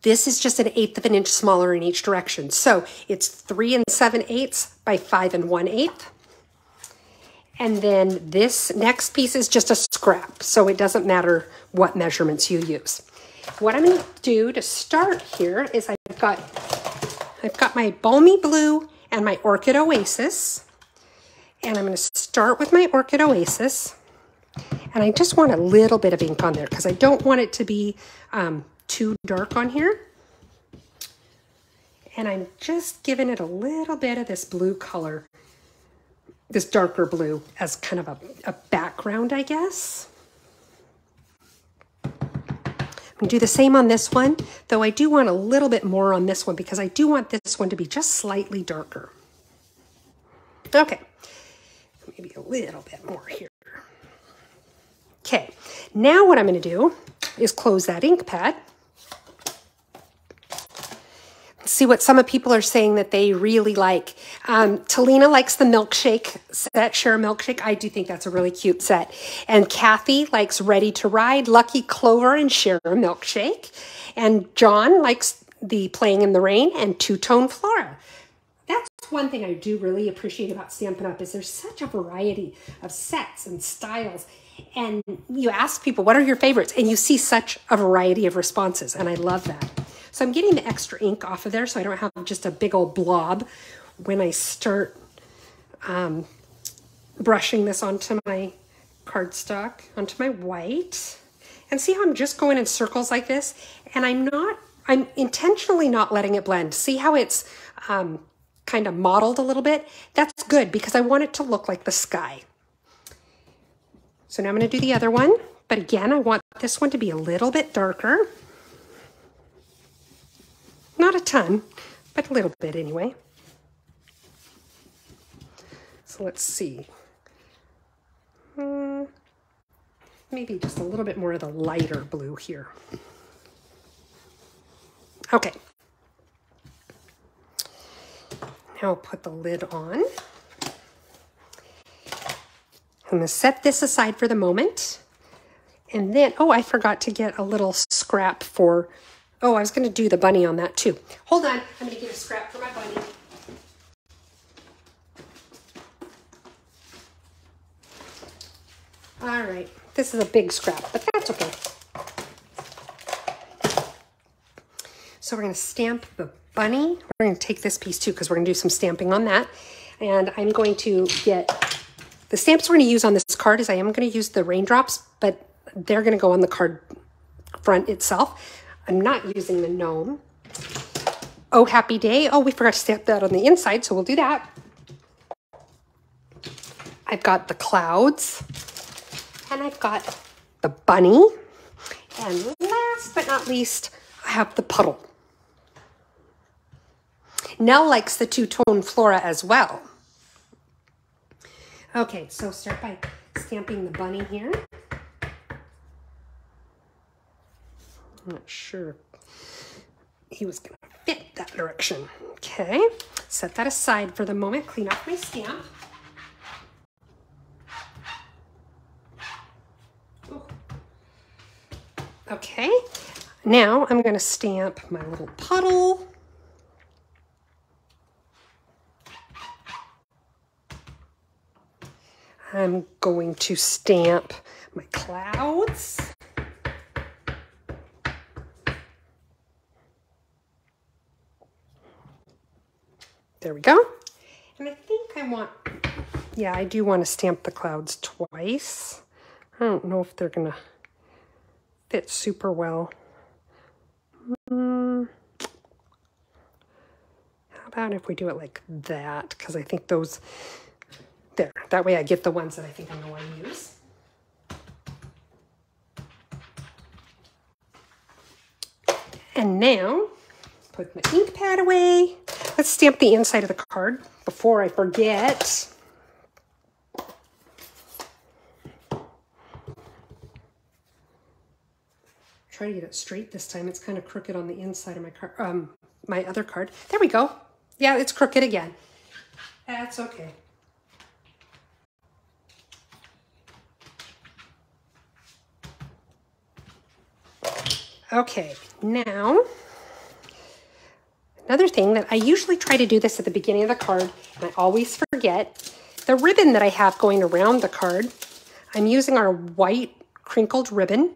This is just 1/8 of an inch smaller in each direction. So it's 3 7/8 by 5 1/8. And then this next piece is just a scrap. So it doesn't matter what measurements you use. What I'm gonna do to start here is I've got my Balmy Blue and my Orchid Oasis. And I'm gonna start with my Orchid Oasis. And I just want a little bit of ink on there because I don't want it to be too dark on here. And I'm just giving it a little bit of this blue color, this darker blue, as kind of a background, I guess. I'm gonna do the same on this one, though I do want a little bit more on this one because I do want this one to be just slightly darker. Okay, maybe a little bit more here. Okay, now what I'm gonna do is close that ink pad. See what some of people are saying that they really like. Talina likes the milkshake set, Share a Milkshake. I do think that's a really cute set. And Kathy likes Ready to Ride, Lucky Clover, and Share a Milkshake. And John likes the Playing in the Rain and Two-Tone Flora. That's one thing I do really appreciate about Stampin' Up! Is there's such a variety of sets and styles. And you ask people, what are your favorites? And you see such a variety of responses, and I love that. So I'm getting the extra ink off of there so I don't have just a big old blob when I start brushing this onto my cardstock, onto my white. And see how I'm just going in circles like this? And I'm intentionally not letting it blend. See how it's kind of mottled a little bit? That's good because I want it to look like the sky. So now I'm going to do the other one. But again, I want this one to be a little bit darker. Not a ton, but a little bit anyway. So let's see. Maybe just a little bit more of the lighter blue here. Okay. Now I'll put the lid on. I'm going to set this aside for the moment. And then, oh, I forgot to get a little scrap for, oh, I was going to do the bunny on that too. Hold on, I'm going to get a scrap for my bunny. All right, this is a big scrap, but that's okay. So we're going to stamp the bunny. We're going to take this piece too because we're going to do some stamping on that. And I'm going to get the stamps we're going to use on this card is I am going to use the raindrops, but they're going to go on the card front itself. I'm not using the gnome. Oh, happy day. Oh, we forgot to stamp that on the inside, so we'll do that. I've got the clouds, and I've got the bunny, and last but not least, I have the puddle. Nell likes the two-tone flora as well. Okay, so start by stamping the bunny here. I'm not sure he was going to fit that direction. Okay, set that aside for the moment. Clean off my stamp. Ooh. Okay, now I'm going to stamp my little puddle. I'm going to stamp my clouds. There we go. And I think I want, yeah, I do want to stamp the clouds twice. I don't know if they're going to fit super well. How about if we do it like that? Because I think those, there, that way I get the ones that I think I'm going to want to use. And now, put my ink pad away. Let's stamp the inside of the card before I forget. Try to get it straight this time. It's kind of crooked on the inside of my card, my other card. There we go. Yeah, it's crooked again. That's okay. Okay, now, another thing that I usually try to do this at the beginning of the card, and I always forget, the ribbon that I have going around the card, I'm using our white crinkled ribbon,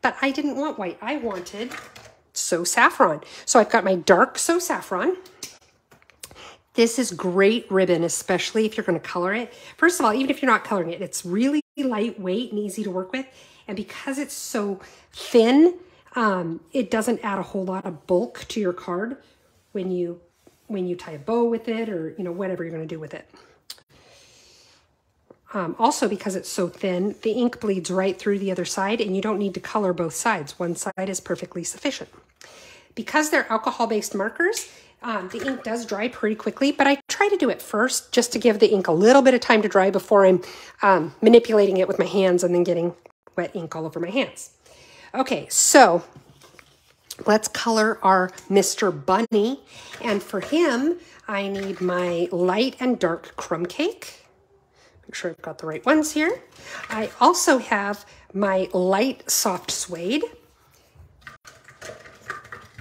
but I didn't want white. I wanted So Saffron. So I've got my dark So Saffron. This is great ribbon, especially if you're going to color it. First of all, even if you're not coloring it, it's really lightweight and easy to work with. And because it's so thin, it doesn't add a whole lot of bulk to your card when you tie a bow with it, or whatever you're going to do with it. Also, because it's so thin, the ink bleeds right through the other side, and you don't need to color both sides. One side is perfectly sufficient. Because they're alcohol-based markers, the ink does dry pretty quickly, but I try to do it first just to give the ink a little bit of time to dry before I'm manipulating it with my hands and then getting wet ink all over my hands. Okay, so let's color our Mr. Bunny. And for him, I need my light and dark crumb cake. Make sure I've got the right ones here. I also have my light soft suede.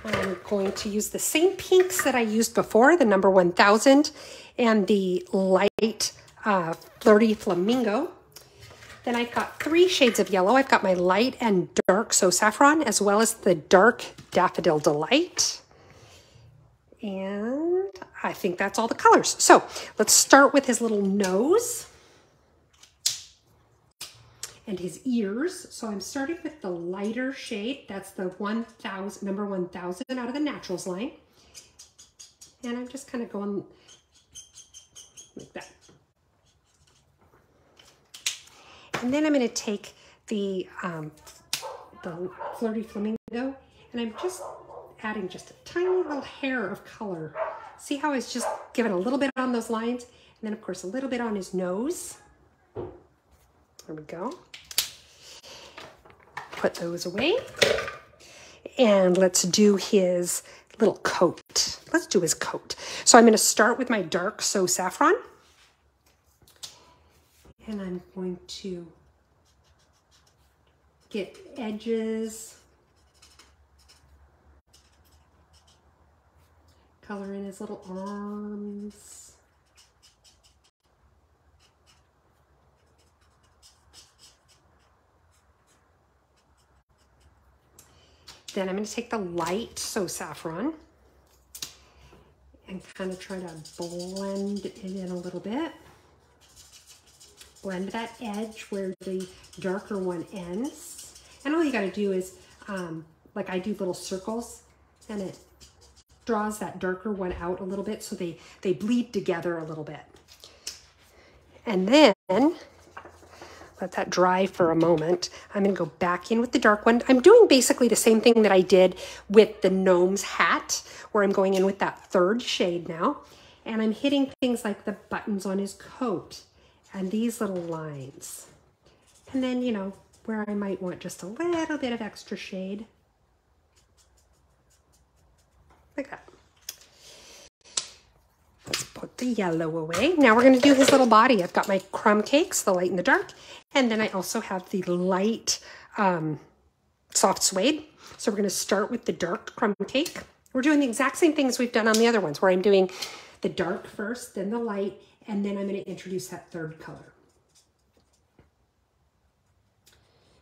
I'm going to use the same pinks that I used before, the number 1000 and the light flirty flamingo. Then I've got 3 shades of yellow. I've got my light and dark So Saffron, as well as the dark Daffodil Delight. And I think that's all the colors. So let's start with his little nose and his ears. So I'm starting with the lighter shade. That's the number 1000 out of the Naturals line. And I'm just kind of going like that. And then I'm going to take the Flirty Flamingo, and I'm just adding just a tiny little hair of color. See how it's just giving a little bit on those lines? And then, of course, a little bit on his nose. There we go. Put those away. And let's do his little coat. Let's do his coat. So I'm going to start with my dark So Saffron. And I'm going to get edges, color in his little arms. Then I'm going to take the light So Saffron and kind of try to blend it in a little bit. Blend that edge where the darker one ends. And all you got to do is, like I do little circles, and it draws that darker one out a little bit so they bleed together a little bit. And then, let that dry for a moment. I'm going to go back in with the dark one. I'm doing basically the same thing that I did with the gnome's hat, where I'm going in with that 3rd shade now. And I'm hitting things like the buttons on his coat and these little lines. And then, where I might want just a little bit of extra shade, like that. Let's put the yellow away. Now we're going to do his little body. I've got my crumb cakes, the light and the dark, and then I also have the light soft suede. So we're going to start with the dark crumb cake. We're doing the exact same things we've done on the other ones, where I'm doing the dark first, then the light, and then I'm going to introduce that third color.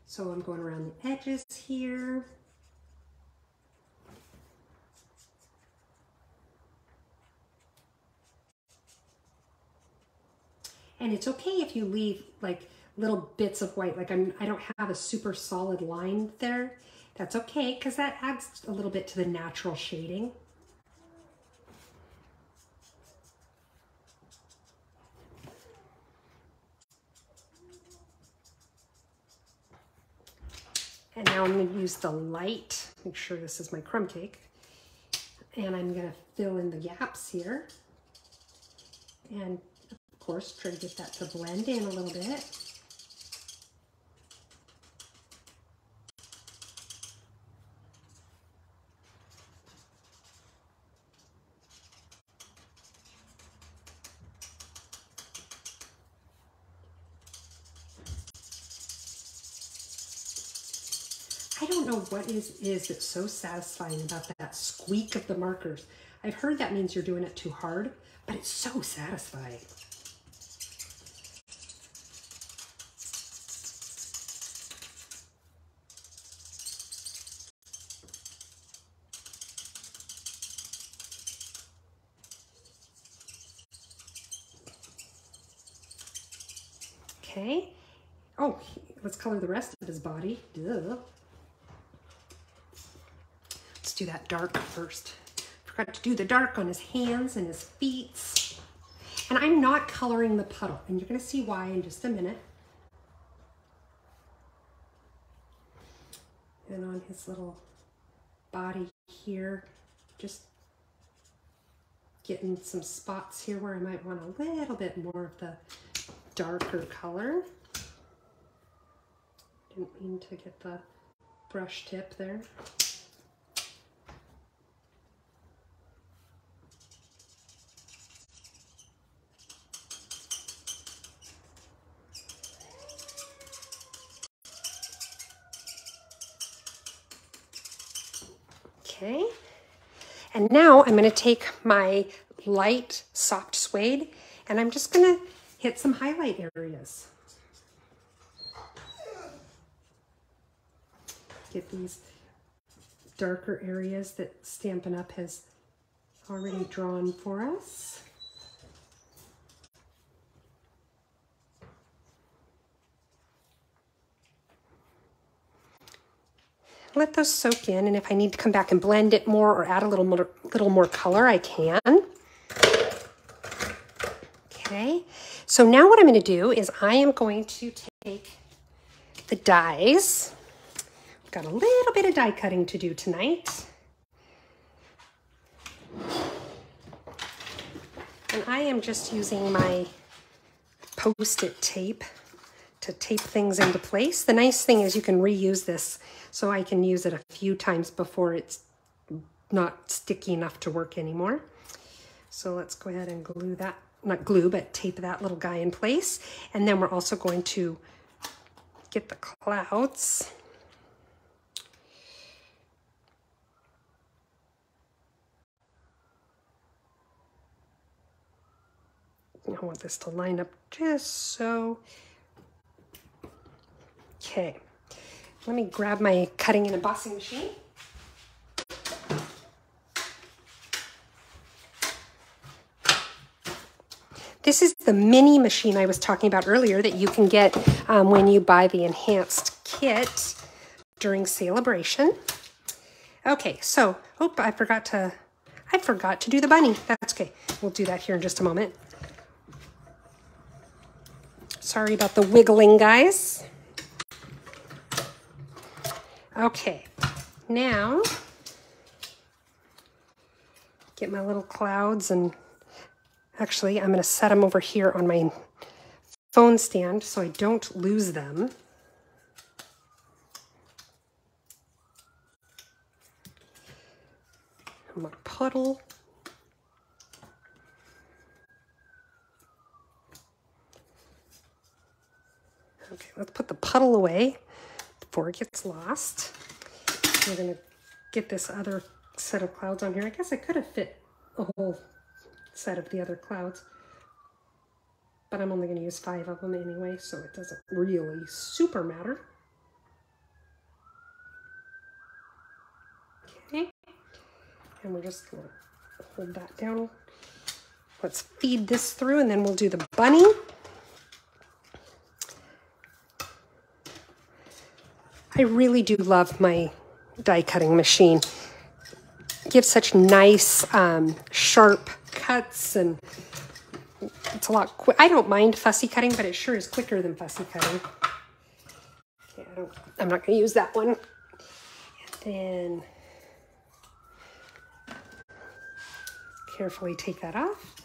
So I'm going around the edges here. And it's okay if you leave like little bits of white, like I don't have a super solid line there. That's okay, because that adds a little bit to the natural shading. And now I'm going to use the light, make sure this is my crumb cake. And I'm going to fill in the gaps here. And of course, try to get that to blend in a little bit. I don't know what is that's so satisfying about that squeak of the markers. I've heard that means you're doing it too hard, but it's so satisfying. Okay. Oh, let's color the rest of his body. Duh. Let's do that dark first. Forgot to do the dark on his hands and his feet. And I'm not coloring the puddle, and you're going to see why in just a minute. And on his little body here, just getting some spots here where I might want a little bit more of the darker color. Didn't mean to get the brush tip there. Okay, and now I'm going to take my light soft suede and I'm just going to hit some highlight areas. Get these darker areas that Stampin' Up! Has already drawn for us. Let those soak in, and if I need to come back and blend it more or add a little more color, I can. Okay, so now what I'm going to do is I am going to take the dies. I've got a little bit of die cutting to do tonight. And I am just using my Post-it tape to tape things into place. The nice thing is you can reuse this, so I can use it a few times before it's not sticky enough to work anymore. So let's go ahead and glue that, not glue, but tape that little guy in place. And then we're also going to get the clouds. I want this to line up just so. Okay, let me grab my cutting and embossing machine. This is the mini machine I was talking about earlier that you can get when you buy the enhanced kit during Celebration. Okay, so, I forgot to do the bunny. That's okay. We'll do that here in just a moment. Sorry about the wiggling, guys. Okay, now get my little clouds, and actually I'm going to set them over here on my phone stand so I don't lose them. my puddle. Okay, let's put the puddle away before it gets lost. We're gonna get this other set of clouds on here. I guess I could have fit a whole set of the other clouds, but I'm only gonna use 5 of them anyway, so it doesn't really super matter. Okay, and we're just gonna hold that down. Let's feed this through and then we'll do the bunny. I really do love my die cutting machine. It gives such nice, sharp cuts, and it's a lot quick. I don't mind fussy cutting, but it sure is quicker than fussy cutting. Okay, I'm not going to use that one. And then carefully take that off.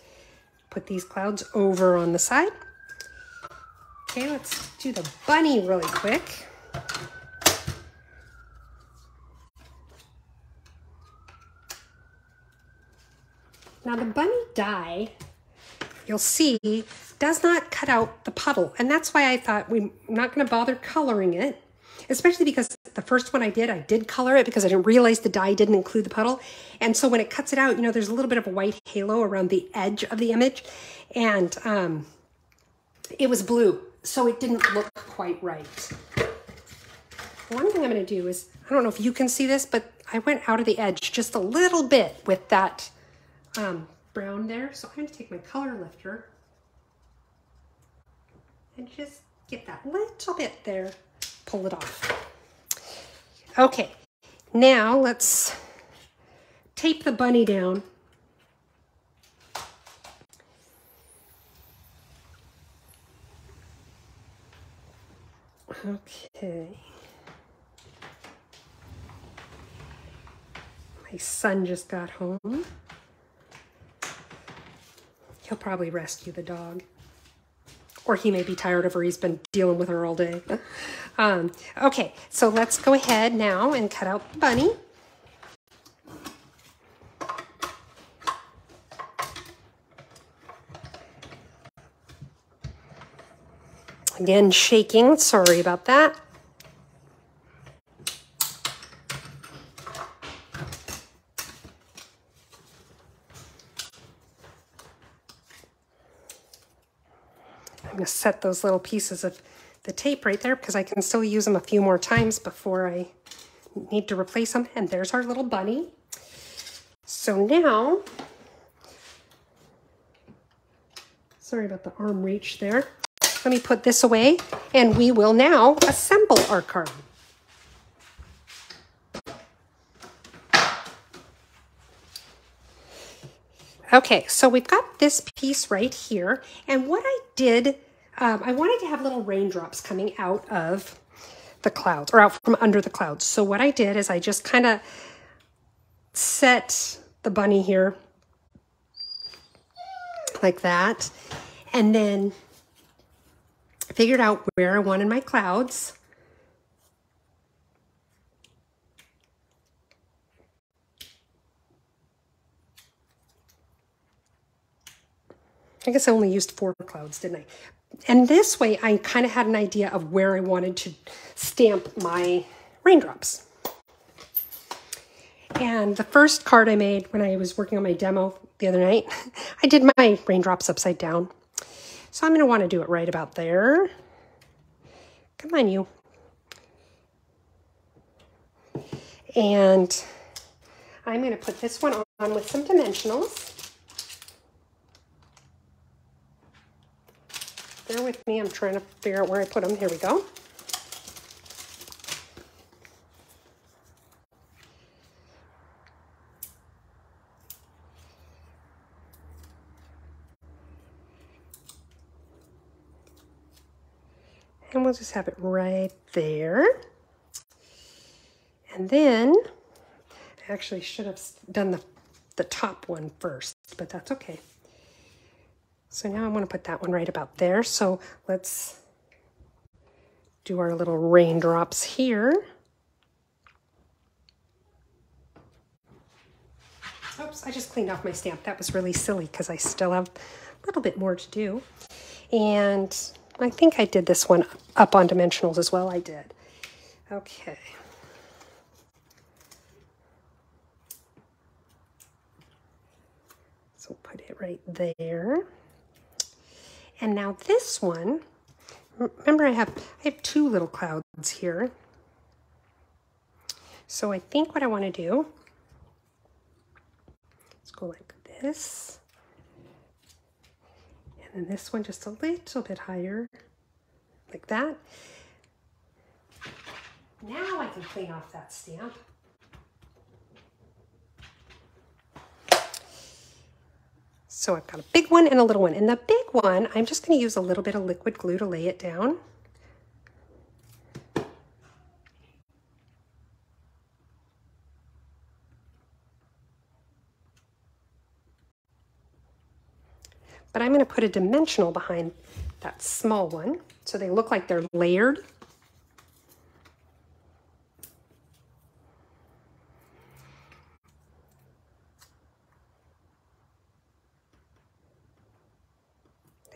Put these clouds over on the side. Okay, let's do the bunny really quick. Now the bunny die, you'll see, does not cut out the puddle. And that's why I thought we're not going to bother coloring it, especially because the first one I did color it because I didn't realize the die didn't include the puddle. And so when it cuts it out, you know, there's a little bit of a white halo around the edge of the image. And it was blue, so it didn't look quite right. One thing I'm going to do is, I don't know if you can see this, but I went out of the edge just a little bit with that brown there. So I'm going to take my color lifter and just get that little bit there, pull it off. Okay, now let's tape the bunny down. Okay. My son just got home. He'll probably rescue the dog. Or he may be tired of her. He's been dealing with her all day. Okay, so let's go ahead now and cut out the bunny. Again, shaking. Sorry about that. I'm going to set those little pieces of the tape right there because I can still use them a few more times before I need to replace them. And there's our little bunny. So now, sorry about the arm reach there. Let me put this away and we will now assemble our card. Okay, so we've got this piece right here. And what I did, I wanted to have little raindrops coming out of the clouds or out from under the clouds. So what I did is I just kind of set the bunny here like that. And then figured out where I wanted my clouds. I guess I only used 4 clouds, didn't I? And this way I kind of had an idea of where I wanted to stamp my raindrops. And the first card I made when I was working on my demo the other night, I did my raindrops upside down. So I'm going to want to do it right about there. Come on, you. And I'm going to put this one on with some dimensionals. Bear with me, I'm trying to figure out where I put them. Here we go. And we'll just have it right there. And then, I actually should have done the top one first, but that's okay. So now I want to put that one right about there. So let's do our little raindrops here. Oops, I just cleaned off my stamp. That was really silly because I still have a little bit more to do. And I think I did this one up on dimensionals as well. I did. Okay. So put it right there. And now this one, remember I have 2 little clouds here. So I think what I want to do is go like this. And then this one just a little bit higher, like that. Now I can clean off that stamp. So I've got a big one and a little one. And the big one, I'm just going to use a little bit of liquid glue to lay it down. But I'm going to put a dimensional behind that small one so they look like they're layered.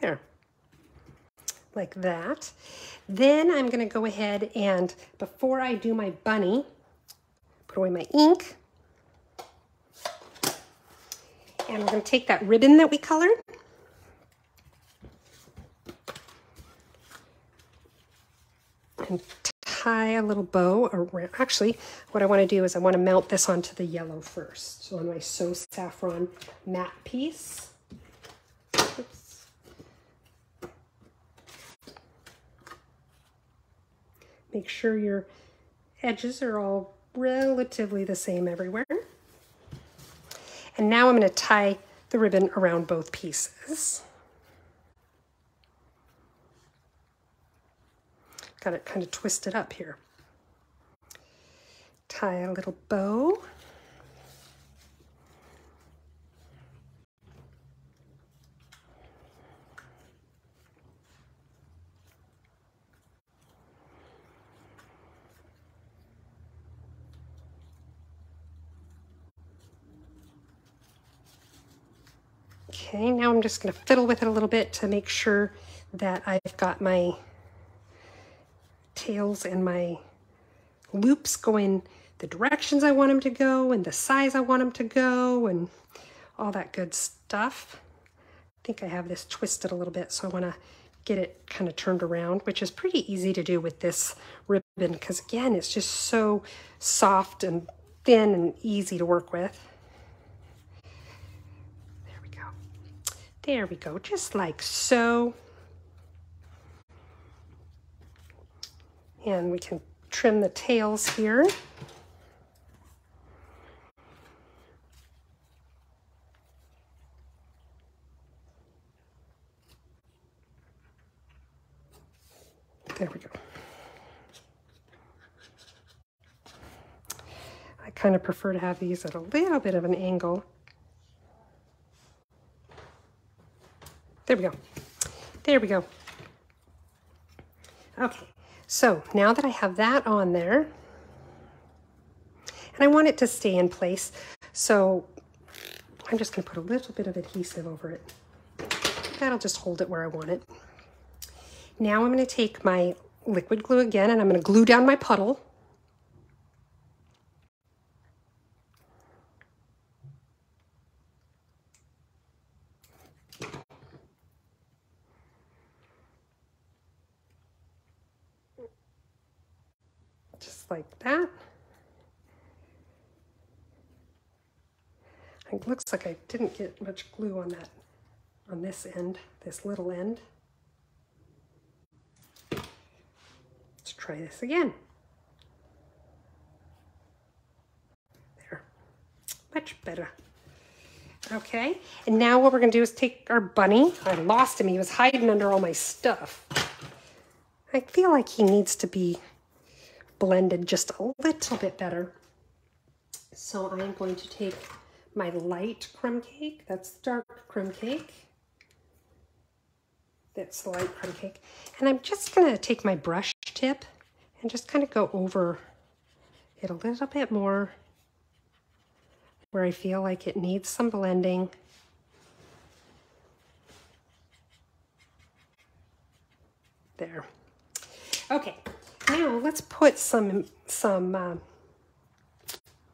There, like that. Then I'm going to go ahead and, before I do my bunny, put away my ink. And we're going to take that ribbon that we colored. And tie a little bow around. Actually, what I want to do is I want to mount this onto the yellow first. So on my So Saffron matte piece. Oops. Make sure your edges are all relatively the same everywhere. And now I'm going to tie the ribbon around both pieces. Got it kind of twisted up here. Tie a little bow. Okay, now I'm just going to fiddle with it a little bit to make sure that I've got my tails and my loops going the directions I want them to go and the size I want them to go and all that good stuff. I think I have this twisted a little bit, so I want to get it kind of turned around, which is pretty easy to do with this ribbon because, again, it's just so soft and thin and easy to work with. There we go, just like so. And we can trim the tails here. There we go. I kind of prefer to have these at a little bit of an angle. There we go. There we go. Okay, so now that I have that on there, and I want it to stay in place, so I'm just going to put a little bit of adhesive over it. That'll just hold it where I want it. Now I'm going to take my liquid glue again, and I'm going to glue down my puddle. Just like that. It looks like I didn't get much glue on that, on this end, this little end. Let's try this again. There, much better. Okay, and now what we're gonna do is take our bunny. I lost him, he was hiding under all my stuff. I feel like he needs to be blended just a little bit better. So I'm going to take my light crumb cake, that's dark crumb cake. That's the light crumb cake. And I'm just gonna take my brush tip and just kind of go over it a little bit more. where I feel like it needs some blending. There. Okay, now let's put some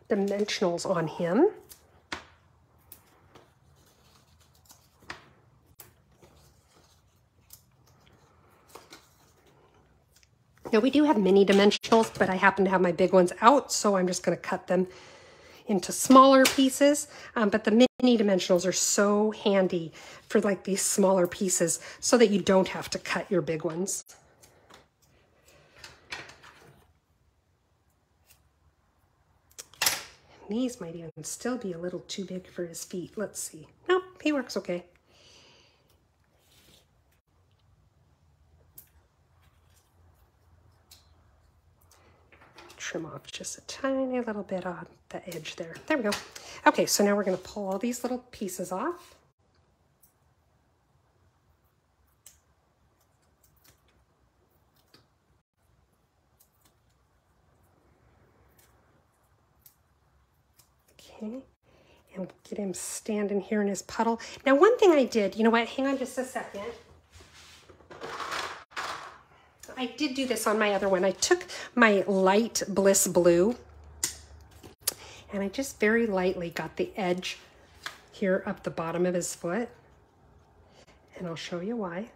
dimensionals on him. Now we do have mini dimensionals, but I happen to have my big ones out, so I'm just going to cut them into smaller pieces. But the mini dimensionals are so handy for like these smaller pieces so that you don't have to cut your big ones. These might even still be a little too big for his feet. Let's see. Nope, he works okay. Trim off just a tiny little bit on the edge there. There we go. Okay, so now we're going to pull all these little pieces off. Okay, and get him standing here in his puddle. Now, one thing I did, you know what? Hang on just a second. I did do this on my other one. I took my light Bliss Blue and I just very lightly got the edge here up the bottom of his foot. And I'll show you why.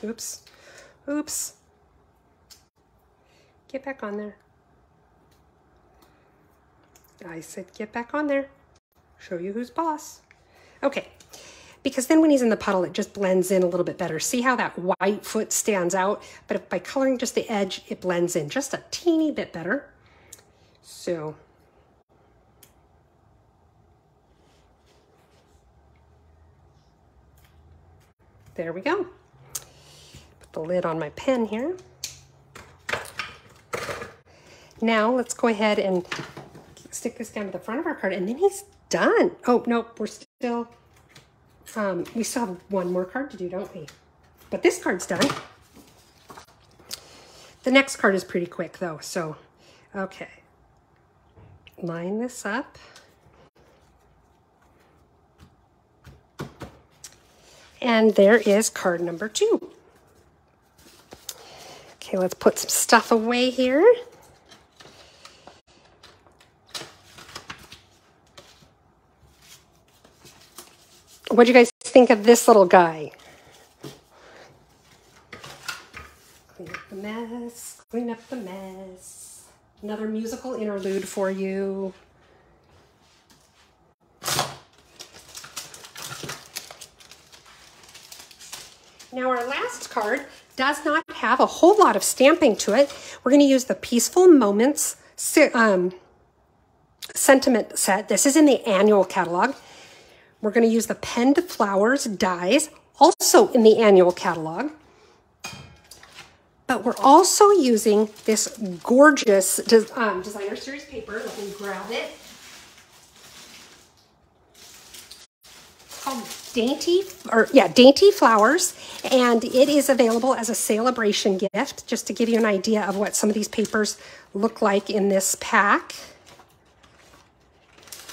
Oops. Oops. Get back on there. I said get back on there. Show you who's boss. Okay. Because then when he's in the puddle, it just blends in a little bit better. See how that white foot stands out? But if by coloring just the edge, it blends in just a teeny bit better. So, there we go. Put the lid on my pen here. Now let's go ahead and stick this down to the front of our card, and then he's done. Oh, nope, we're still... we still have one more card to do, don't we? But this card's done. The next card is pretty quick though, so, okay. Line this up. And there is card number 2. Okay, let's put some stuff away here. What do you guys think of this little guy? Clean up the mess, clean up the mess. Another musical interlude for you. Now our last card does not have a whole lot of stamping to it. We're going to use the Peaceful Moments sentiment set. This is in the annual catalog. We're going to use the Penned Flowers dies, also in the annual catalog. But we're also using this gorgeous designer series paper. Let me grab it. It's called Dainty Flowers, and it is available as a celebration gift, just to give you an idea of what some of these papers look like in this pack.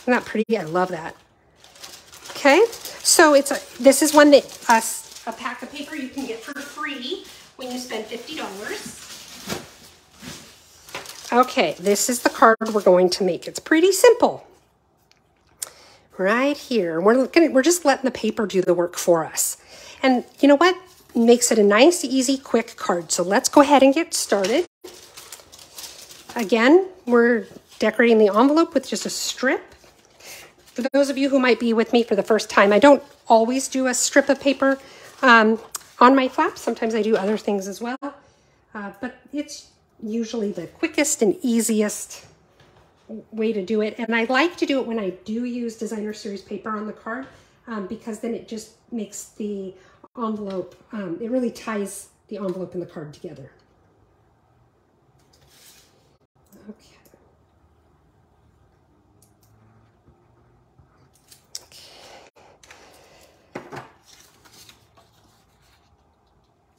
Isn't that pretty? I love that. Okay, so this is one that a pack of paper you can get for free when you spend $50. Okay, this is the card we're going to make. It's pretty simple. Right here, we're just letting the paper do the work for us. And you know what? Makes it a nice, easy, quick card. So let's go ahead and get started. Again, we're decorating the envelope with just a strip. For those of you who might be with me for the first time, I don't always do a strip of paper on my flap. Sometimes I do other things as well. But it's usually the quickest and easiest way to do it. And I like to do it when I do use designer series paper on the card because then it just makes the envelope, it really ties the envelope and the card together. Okay.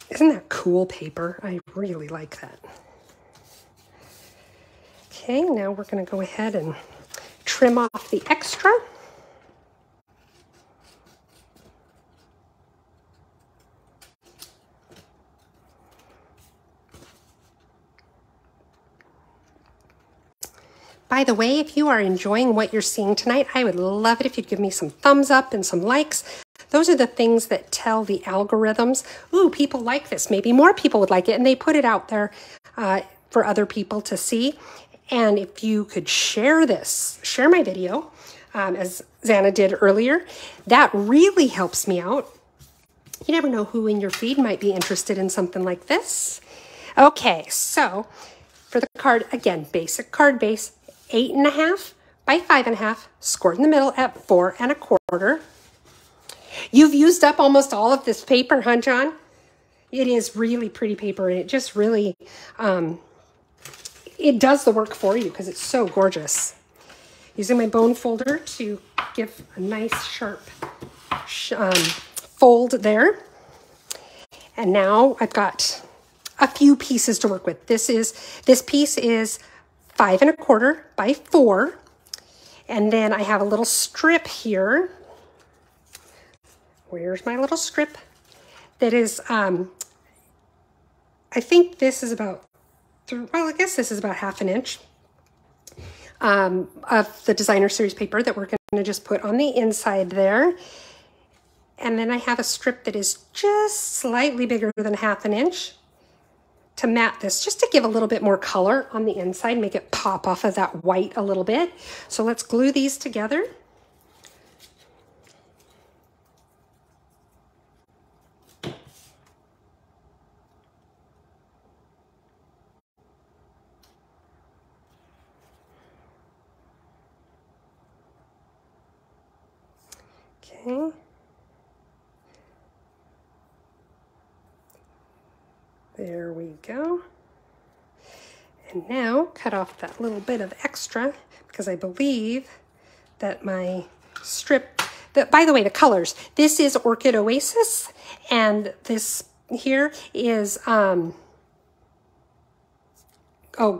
Isn't that cool paper? I really like that. Okay, now we're going to go ahead and trim off the extra. By the way, if you are enjoying what you're seeing tonight, I would love it if you'd give me some thumbs up and some likes. Those are the things that tell the algorithms, ooh, people like this. Maybe more people would like it, and they put it out there for other people to see. And if you could share this, share my video, as Xana did earlier, that really helps me out. You never know who in your feed might be interested in something like this. Okay, so for the card, again, basic card base, 8.5 by 5.5, scored in the middle at 4 1/4. You've used up almost all of this paper, huh, John? It is really pretty paper, and it just really, it does the work for you because it's so gorgeous. Using my bone folder to give a nice sharp fold there. And now I've got a few pieces to work with. This piece is 5 1/4 by 4. And then I have a little strip here. Where's my little strip? That is, I think this is about, well, I guess this is about 1/2 inch of the designer series paper that we're going to just put on the inside there. And then I have a strip that is just slightly bigger than 1/2 inch to mat this, just to give a little bit more color on the inside, make it pop off of that white a little bit. So let's glue these together. Okay. There we go. And now cut off that little bit of extra because I believe that my strip, by the way, the colors, this is Orchid Oasis, and this here is, oh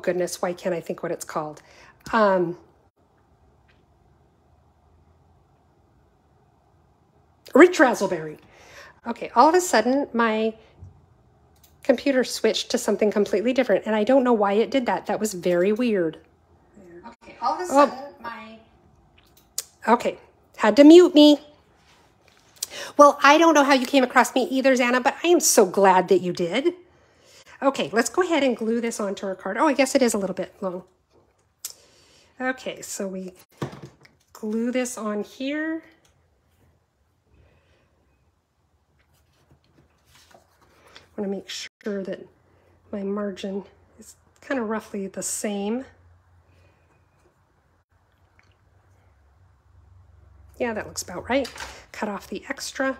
goodness, why can't I think what it's called? Rich Razzleberry. Okay, all of a sudden my computer switched to something completely different, and I don't know why it did that. That was very weird. Okay, all of a sudden okay, had to mute me. Well, I don't know how you came across me either, Xana, but I am so glad that you did. Okay, let's go ahead and glue this onto our card. Oh, I guess it is a little bit long. Okay, so we glue this on here. I want to make sure that my margin is kind of roughly the same. Yeah, that looks about right. Cut off the extra.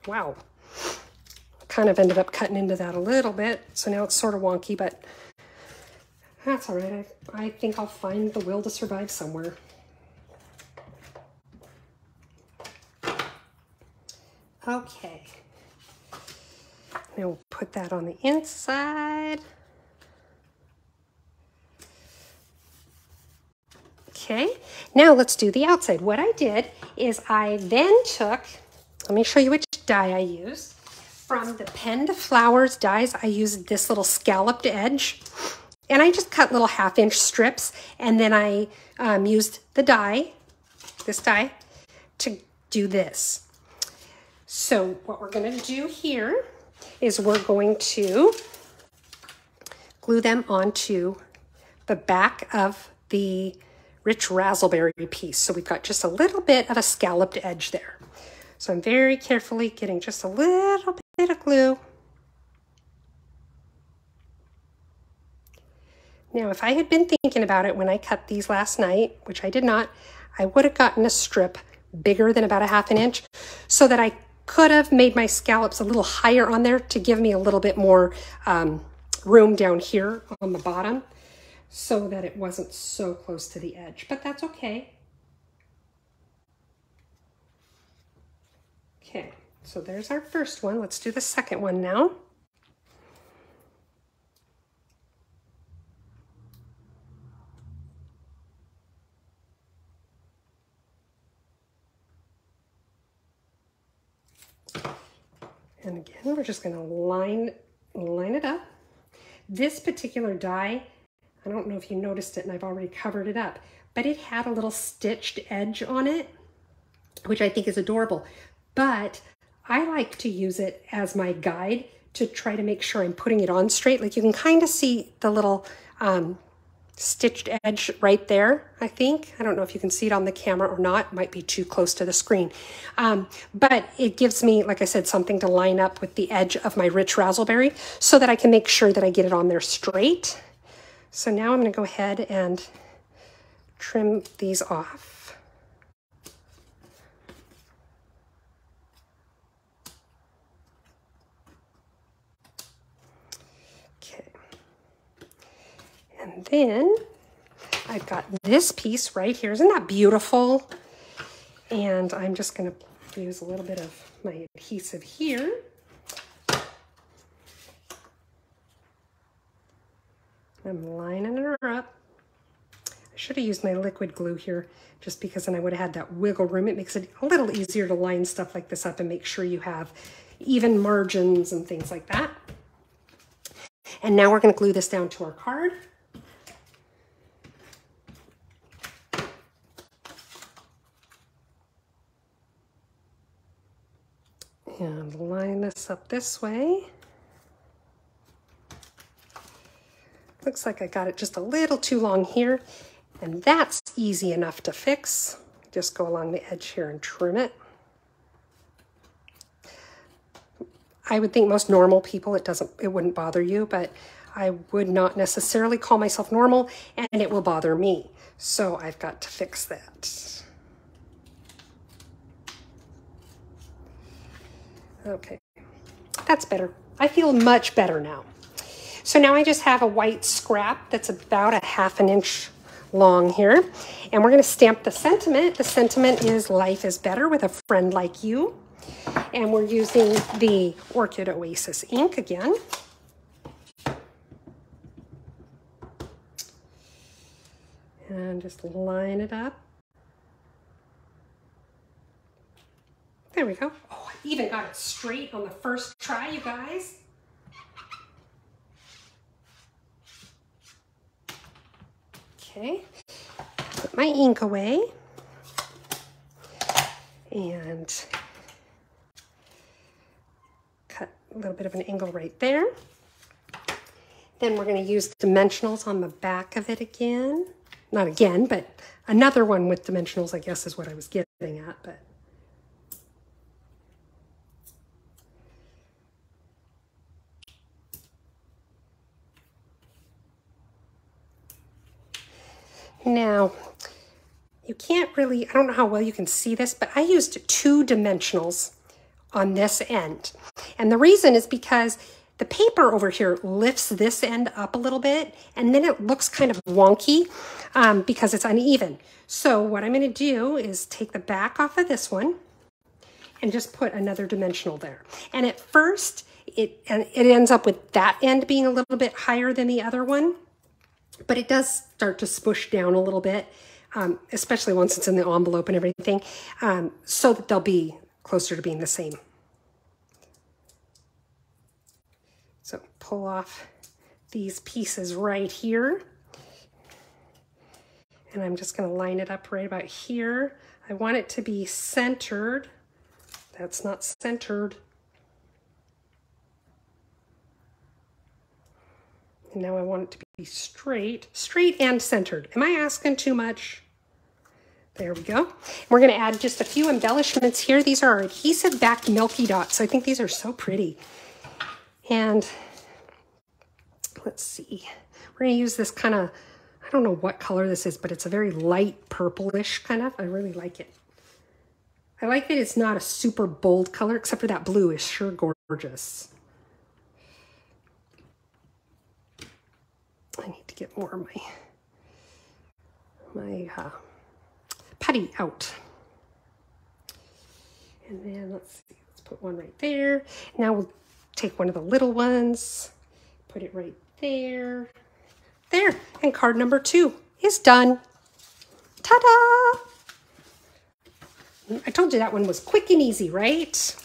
Wow. Kind of ended up cutting into that a little bit, so now it's sort of wonky, but that's all right. I think I'll find the will to survive somewhere. Okay. Now we'll put that on the inside. Okay, now let's do the outside. What I did is I then took, let me show you which die I used. From the Penned Flowers dies, I used this little scalloped edge. And I just cut little 1/2 inch strips, and then I used the die, this die, to do this. So what we're going to do here is we're going to glue them onto the back of the Rich Razzleberry piece. So we've got just a little bit of a scalloped edge there. So I'm very carefully getting just a little bit of glue. Now, if I had been thinking about it when I cut these last night, which I did not, I would have gotten a strip bigger than about 1/2 inch so that I could have made my scallops a little higher on there to give me a little bit more room down here on the bottom so that it wasn't so close to the edge, but that's okay. Okay, so there's our first one. Let's do the second one now. And again, we're just gonna line it up. This particular die, I don't know if you noticed it and I've already covered it up, but it had a little stitched edge on it, which I think is adorable. But I like to use it as my guide to try to make sure I'm putting it on straight. Like you can kind of see the little stitched edge right there, I think. I don't know if you can see it on the camera or not. It might be too close to the screen. But it gives me, like I said, something to line up with the edge of my rich razzleberry so that I can make sure that I get it on there straight. So now I'm going to go ahead and trim these off. And then I've got this piece right here. Isn't that beautiful? And I'm just going to use a little bit of my adhesive here. I'm lining her up. I should have used my liquid glue here just because then I would have had that wiggle room. It makes it a little easier to line stuff like this up and make sure you have even margins and things like that. And now we're going to glue this down to our card. And line this up this way. Looks like I got it just a little too long here, and that's easy enough to fix. Just go along the edge here and trim it. I would think most normal people, it wouldn't bother you, but I would not necessarily call myself normal, and it will bother me. So I've got to fix that. Okay, that's better. I feel much better now. So now I just have a white scrap that's about a ½ an inch long here, and we're going to stamp the sentiment. The sentiment is "Life is better with a friend like you," and we're using the Orchid Oasis ink again. And just line it up. There we go. Oh, I even got it straight on the first try, you guys. Okay, put my ink away and cut a little bit of an angle right there. Then we're going to use dimensionals on the back of it again. Not again, but another one with dimensionals, I guess, is what I was getting at. But now, you can't really, I don't know how well you can see this, but I used 2 dimensionals on this end. And the reason is because the paper over here lifts this end up a little bit, and then it looks kind of wonky because it's uneven. So what I'm going to do is take the back off of this one and just put another dimensional there. And at first, it ends up with that end being a little bit higher than the other one. But it does start to spush down a little bit, especially once it's in the envelope and everything, so that they'll be closer to being the same. So pull off these pieces right here. And I'm just going to line it up right about here. I want it to be centered. That's not centered. And now I want it to be straight and centered. Am I asking too much? There we go. We're going to add just a few embellishments here. These are our adhesive backed Milky Dots. I think these are so pretty. And let's see. We're going to use this kind of, I don't know what color this is, but it's a very light purplish kind of. I really like it. I like that it's not a super bold color, except for that blue is sure gorgeous. I need to get more of my putty out. And then let's see, let's put one right there. Now we'll take one of the little ones, put it right there. There, and card number 2 is done. Ta-da! I told you that one was quick and easy, right?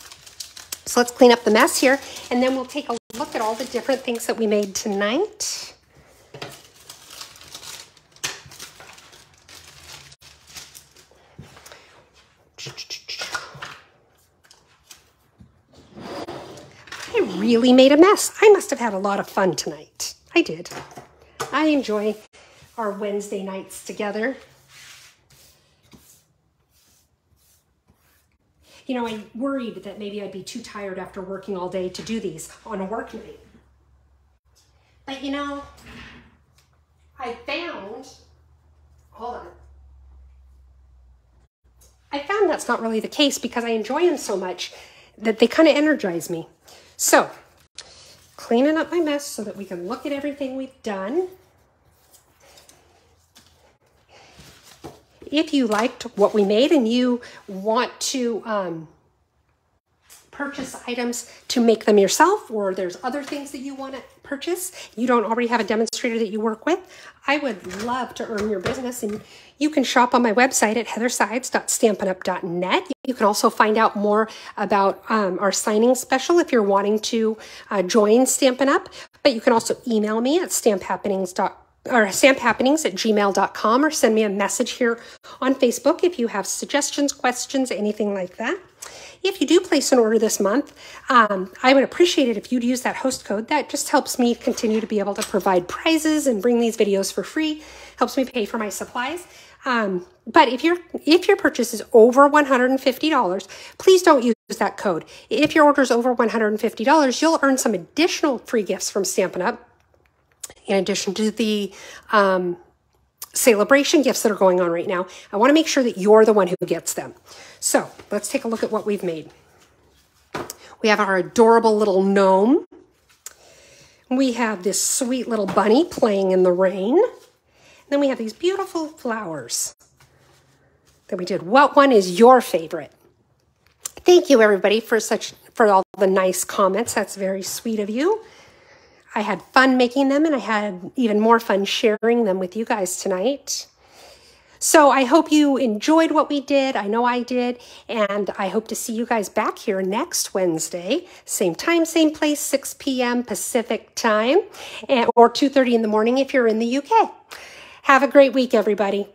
So let's clean up the mess here, and then we'll take a look at all the different things that we made tonight. I really made a mess. I must have had a lot of fun tonight. I did. I enjoy our Wednesday nights together. You know, I worried that maybe I'd be too tired after working all day to do these on a work night. But you know, I found that's not really the case because I enjoy them so much that they kind of energize me. So, cleaning up my mess so that we can look at everything we've done. If you liked what we made and you want to purchase items to make them yourself, or there's other things that you want to purchase, you don't already have a demonstrator that you work with, I would love to earn your business. And you can shop on my website at heathersides.stampinup.net. You can also find out more about our signing special if you're wanting to join Stampin' Up. But you can also email me at stamphappenings@gmail.com, or send me a message here on Facebook if you have suggestions, questions, anything like that. If you do place an order this month, I would appreciate it if you'd use that host code. That just helps me continue to be able to provide prizes and bring these videos for free, helps me pay for my supplies. But if your purchase is over $150, please don't use that code. If your order is over $150, you'll earn some additional free gifts from Stampin' Up, in addition to the celebration gifts that are going on right now. I want to make sure that you're the one who gets them. So let's take a look at what we've made. We have our adorable little gnome. We have this sweet little bunny playing in the rain. And then we have these beautiful flowers that we did. What one is your favorite? Thank you, everybody, for all the nice comments. That's very sweet of you. I had fun making them, and I had even more fun sharing them with you guys tonight. So I hope you enjoyed what we did. I know I did, and I hope to see you guys back here next Wednesday. Same time, same place, 6 p.m. Pacific time, or 2:30 in the morning if you're in the UK. Have a great week, everybody.